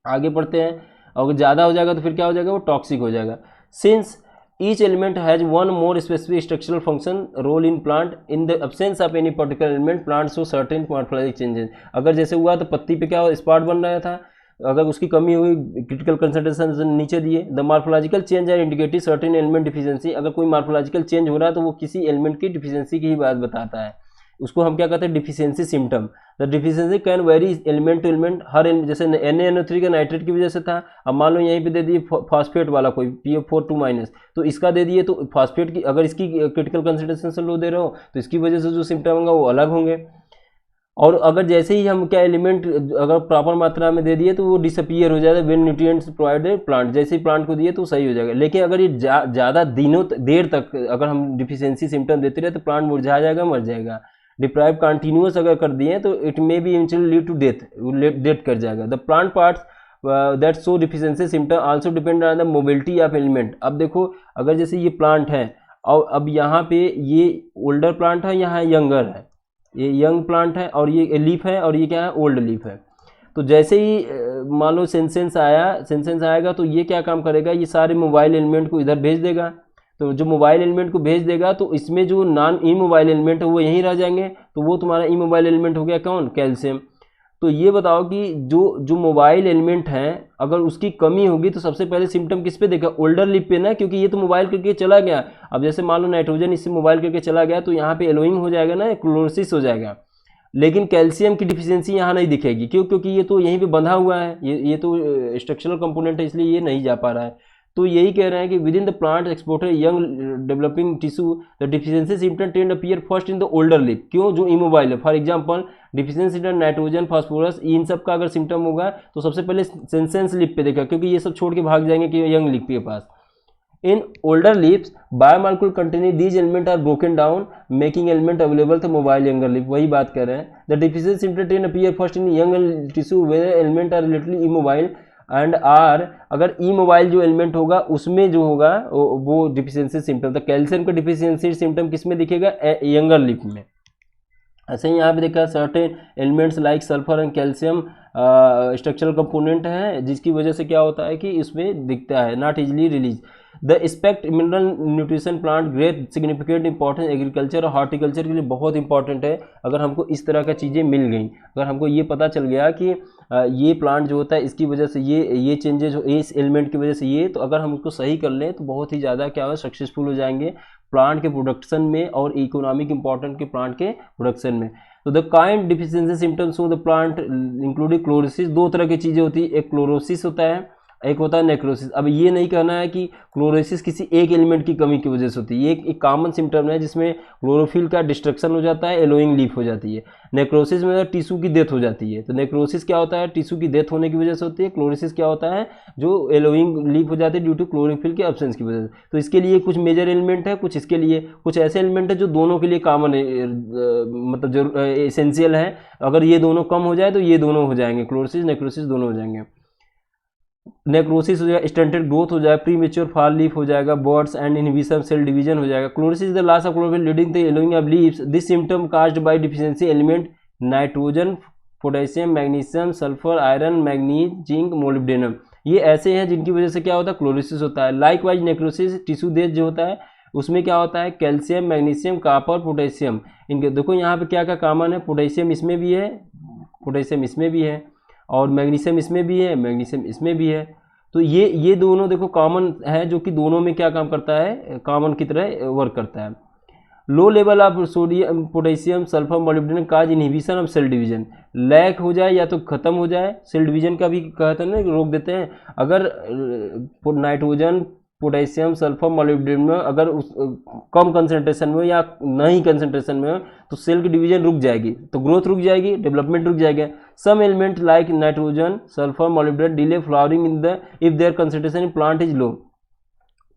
आगे पढ़ते हैं, अगर ज़्यादा हो जाएगा तो फिर क्या हो जाएगा, वो टॉक्सिक हो जाएगा। Since each element has one more specific structural function role in plant, in the absence of any particular element plant show certain morphologic changes। अगर जैसे हुआ तो पत्ती पे क्या स्पॉट बन रहा था, अगर उसकी कमी हुई क्रिटिकल कंसंट्रेशन नीचे दिए। The morphological change are indicative certain element deficiency, अगर कोई मार्फोलॉजिकल चेंज हो रहा है तो वो किसी एलिमेंट की डिफिशियंसी की ही बात बताता है, उसको हम क्या कहते हैं, deficiency symptom. The deficiency can very element to element, हर जैसे NaNO3 का नाइट्रेट की वजह से था, अब मान लो यहीं पे दे दिए फॉस्फेट वाला कोई PF4 तो इसका दे दिए, तो फॉस्फेट की अगर इसकी क्रिटिकल कंसंट्रेशन से लो दे रहे हो तो इसकी वजह से जो सिम्टम होगा वो अलग होंगे। और अगर जैसे ही हम क्या एलिमेंट अगर प्रॉपर मात्रा में दे दिए तो वो डिसअपियर हो जाएगा, वेन न्यूट्रिएंट्स प्रोवाइडेड प्लांट, जैसे ही प्लांट को दिए तो सही हो जाएगा। लेकिन अगर ये ज़्यादा दिनों देर तक अगर हम डिफिशियंसी सिम्टम देते रहे तो प्लांट मुरझा जाएगा, मर जाएगा। डिप्राइव कंटिन्यूस अगर कर दिए तो it may be eventually lead to death कर जाएगा। The plant parts that show deficiency symptom also depend on the mobility of element. अब देखो अगर जैसे ये प्लांट है और अब यहाँ पे ये ओल्डर प्लांट है, यहाँ यंगर है, ये यंग प्लांट है और ये लीफ है और ये क्या है, ओल्ड लीफ है। तो जैसे ही मान लो सेंसेंस आएगा तो ये क्या काम करेगा, ये सारे मोबाइल एलिमेंट को इधर भेज देगा। तो जो मोबाइल एलिमेंट को भेज देगा तो इसमें जो नॉन इमोबाइल एलिमेंट है वो यहीं रह जाएंगे, तो वो तुम्हारा इमोबाइल एलिमेंट हो गया कौन, कैल्शियम। तो ये बताओ कि जो जो मोबाइल एलिमेंट हैं अगर उसकी कमी होगी तो सबसे पहले सिम्टम किस पे देखा, ओल्डर लिप पे ना, क्योंकि ये तो मोबाइल करके चला गया। अब जैसे मान लो नाइट्रोजन इससे मोबाइल करके चला गया तो यहाँ पे एलोइंग हो जाएगा ना, क्लोरोसिस हो जाएगा। लेकिन कैल्शियम की डिफिशियंसी यहाँ नहीं दिखेगी, क्यों, क्योंकि ये तो यहीं पे बंधा हुआ है, ये तो स्ट्रक्चरल कंपोनेंट है, इसलिए ये नहीं जा पा रहा है। तो यही कह रहे हैं कि with in the plant exporter young developing tissue the deficiency symptom tend appear first in the older leaf, क्यों, जो इमोबाइल है। For example deficiency in nitrogen phosphorus, इन सब का अगर सिम्टम होगा तो सबसे पहले सेंसेंस लिप पे देखा, क्योंकि ये सब छोड़ के भाग जाएंगे कि यंग लिप के पास। In older leaves, biomolecule containing these elements are broken down, making element available to mobile younger leaf। वही बात कर रहे हैं। The deficiency symptom appear first in young tissue where element are relatively immobile and are, अगर immobile जो element होगा उसमें जो होगा वो डिफिशियंसी सिम्टम। तो कैल्शियम का डिफिशियंसी सिम्टम किस में दिखेगा, यंगर लीफ में। ऐसे ही यहाँ पे देखा certain elements like sulphur and calcium structural component है, जिसकी वजह से क्या होता है कि इसमें दिखता है, not easily release. The aspect mineral nutrition plant great significant importance agriculture और हॉर्टिकल्चर के लिए बहुत इंपॉर्टेंट है। अगर हमको इस तरह का चीज़ें मिल गई, अगर हमको ये पता चल गया कि ये प्लांट जो होता है इसकी वजह से ये चेंजेज हो, इस एलिमेंट की वजह से ये, तो अगर हम उसको सही कर लें तो बहुत ही ज़्यादा क्या हो, सक्सेसफुल हो जाएंगे प्लांट के प्रोडक्शन में और इकोनॉमिक इंपॉर्टेंट के प्लांट के प्रोडक्शन में। तो the kind deficiency symptoms of the plant including chlorosis, दो तरह की चीज़ें होती है, एक क्लोरोसिस होता है, एक होता है नेक्रोसिस। अब ये नहीं कहना है कि क्लोरोसिस किसी एक एलिमेंट की कमी की वजह से होती है, ये एक कॉमन सिम्टम है जिसमें क्लोरोफिल का डिस्ट्रक्शन हो जाता है, एलोइंग लीफ हो जाती है। नेक्रोसिस में टिश्यू की डेथ हो जाती है। तो नेक्रोसिस क्या होता है, टिश्यू की डेथ होने की वजह से होती है। क्लोरोसिस क्या होता है, जो एलोइंग लीफ हो जाती है ड्यू टू क्लोरोफिल के एब्सेंस की वजह से। तो इसके लिए कुछ मेजर एलिमेंट है, कुछ इसके लिए कुछ ऐसे एलिमेंट है जो दोनों के लिए कॉमन है, मतलब जरूर एसेंशियल है। अगर ये दोनों कम हो जाए तो ये दोनों हो जाएंगे, क्लोरोसिस नेक्रोसिस दोनों हो जाएंगे। नेक्रोसिस हो जाएगा, स्टंटेड ग्रोथ हो जाएगा, प्री मेच्योर फॉल लीफ हो जाएगा, buds and inhibition cell division हो जाएगा। Chlorosis is the loss of chlorophyll leading to yellowing of leaves. This symptom caused by deficiency element nitrogen, potassium, magnesium, sulphur, iron, manganese, zinc, molybdenum. ये ऐसे हैं जिनकी वजह से क्या होता है, क्लोरोसिस होता है। Like wise necrosis tissue death जो होता है उसमें क्या होता है, कैल्शियम, मैग्नीशियम, कॉपर, पोटेशियम, इनके देखो यहाँ पे क्या क्या कॉमन है, पोटेशियम इसमें भी है, पोटेशियम इसमें भी है, और मैग्नीशियम इसमें भी है, मैग्नीशियम इसमें भी है। तो ये दोनों देखो कॉमन है, जो कि दोनों में क्या काम करता है, कॉमन की तरह वर्क करता है। Low level of sodium, potassium, sulphur, molybdenum cause inhibition of cell division. Lack हो जाए या तो खत्म हो जाए, सेल डिवीजन का भी कहते हैं ना, रोक देते हैं। अगर नाइट्रोजन, पोटेशियम, सल्फर, मोलिब्डेनम अगर उस कम कंसंट्रेशन में या नहीं कंसंट्रेशन में हो तो सेल की डिवीजन रुक जाएगी, तो ग्रोथ रुक जाएगी, डेवलपमेंट रुक जाएगा। Some element like nitrogen, sulphur, molybdenum delay flowering in the if their concentration in plant is low.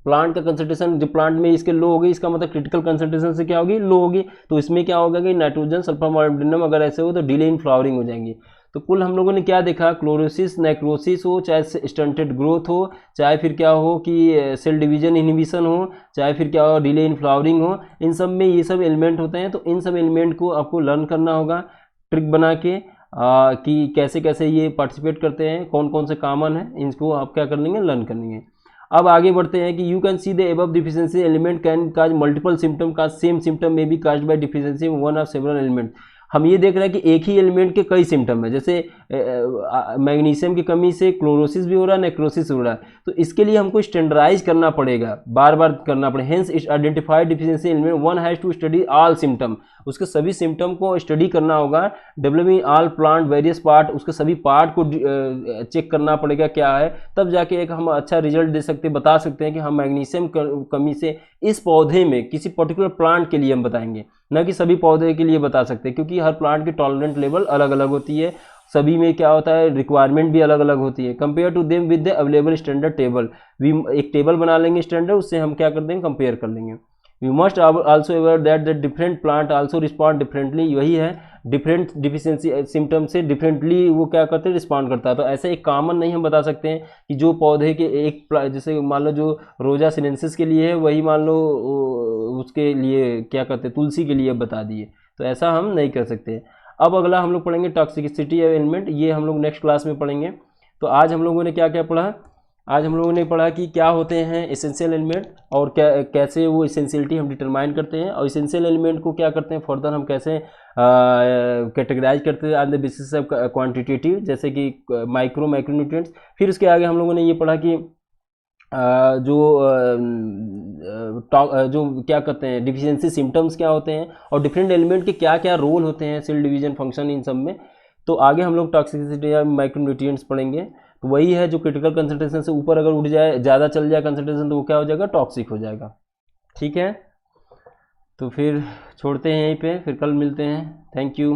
Plant का कंसंट्रेशन जो प्लांट में इसके लो होगी, इसका मतलब क्रिटिकल कंसंट्रेशन से क्या होगी, लो होगी। तो इसमें क्या होगा कि नाइट्रोजन, सल्फर, मोलिब्डेनम अगर ऐसे हो तो डिले इन फ्लावरिंग हो जाएंगी। तो कुल हम लोगों ने क्या देखा, क्लोरोसिस, नेक्रोसिस हो, चाहे स्टंटेड ग्रोथ हो, चाहे फिर क्या हो कि सेल डिवीजन इनहिबिशन हो, चाहे फिर क्या हो डिले इन फ्लावरिंग हो, इन सब में ये सब एलिमेंट होते हैं। तो इन सब एलिमेंट को आपको लर्न करना होगा ट्रिक बना के कि कैसे कैसे ये पार्टिसिपेट करते हैं, कौन कौन से कॉमन है, इनको आप क्या कर लेंगे, लर्न कर लेंगे। अब आगे बढ़ते हैं कि you can see the above deficiency element can cause multiple symptom, का same symptom may be caused by deficiency one of several element. हम ये देख रहे हैं कि एक ही एलिमेंट के कई सिम्टम है, जैसे मैग्नीशियम की कमी से क्लोरोसिस भी हो रहा है, नेक्रोसिस हो रहा है। तो इसके लिए हमको स्टैंडर्डाइज करना पड़ेगा, बार बार करना पड़ेगा। Hence identified deficiency element one has to study all symptom, उसके सभी सिम्टम को स्टडी करना होगा। Developing all plant various part, उसके सभी पार्ट को चेक करना पड़ेगा क्या है, तब जाके एक हम अच्छा रिजल्ट दे सकते, बता सकते हैं कि हम मैग्नीशियम कमी से इस पौधे में किसी पर्टिकुलर प्लांट के लिए हम बताएंगे, न कि सभी पौधे के लिए बता सकते हैं, क्योंकि हर प्लांट की टॉलरेंट लेवल अलग अलग होती है, सभी में क्या होता है रिक्वायरमेंट भी अलग अलग होती है। Compare to them with the available standard table, we एक टेबल बना लेंगे स्टैंडर्ड, उससे हम क्या कर देंगे, कंपेयर कर लेंगे। We must also aware that the different plant also respond differently, वही है डिफरेंट डिफिशियंसी सिम्टम से डिफरेंटली वो क्या करते हैं, रिस्पॉन्ड करता है। तो ऐसे एक कॉमन नहीं हम बता सकते हैं कि जो पौधे के एक जैसे मान लो जो रोजा सिनेंसिस के लिए है वही मान लो उसके लिए क्या करते हैं, तुलसी के लिए बता दिए, तो ऐसा हम नहीं कर सकते। अब अगला हम लोग पढ़ेंगे टॉक्सिसिटी ऑफ एलिमेंट, ये हम लोग नेक्स्ट क्लास में पढ़ेंगे। तो आज हम लोगों ने क्या क्या पढ़ा, आज हम लोगों ने पढ़ा कि क्या होते हैं एसेंशियल एलिमेंट और कैसे वो एसेंशियलिटी हम डिटरमाइन करते हैं, और एसेंशियल एलिमेंट को क्या करते हैं फर्दर हम कैसे कैटेगराइज करते हैं on the basis of quantitative, जैसे कि माइक्रो न्यूट्रिएंट्स। फिर उसके आगे हम लोगों ने ये पढ़ा कि जो क्या कहते हैं डिफिशियंसी सिम्टम्स क्या होते हैं, और डिफरेंट एलिमेंट के क्या क्या रोल होते हैं, सेल डिवीजन फंक्शन इन सब में। तो आगे हम लोग टॉक्सिसिटी या माइक्रोन्यूट्रिएंट्स पढ़ेंगे। तो वही है जो क्रिटिकल कंसंट्रेशन से ऊपर अगर उठ जाए, ज़्यादा चल जाए कंसंट्रेशन, तो वो क्या हो जाएगा, टॉक्सिक हो जाएगा। ठीक है, तो फिर छोड़ते हैं यहीं पे, फिर कल मिलते हैं। Thank you.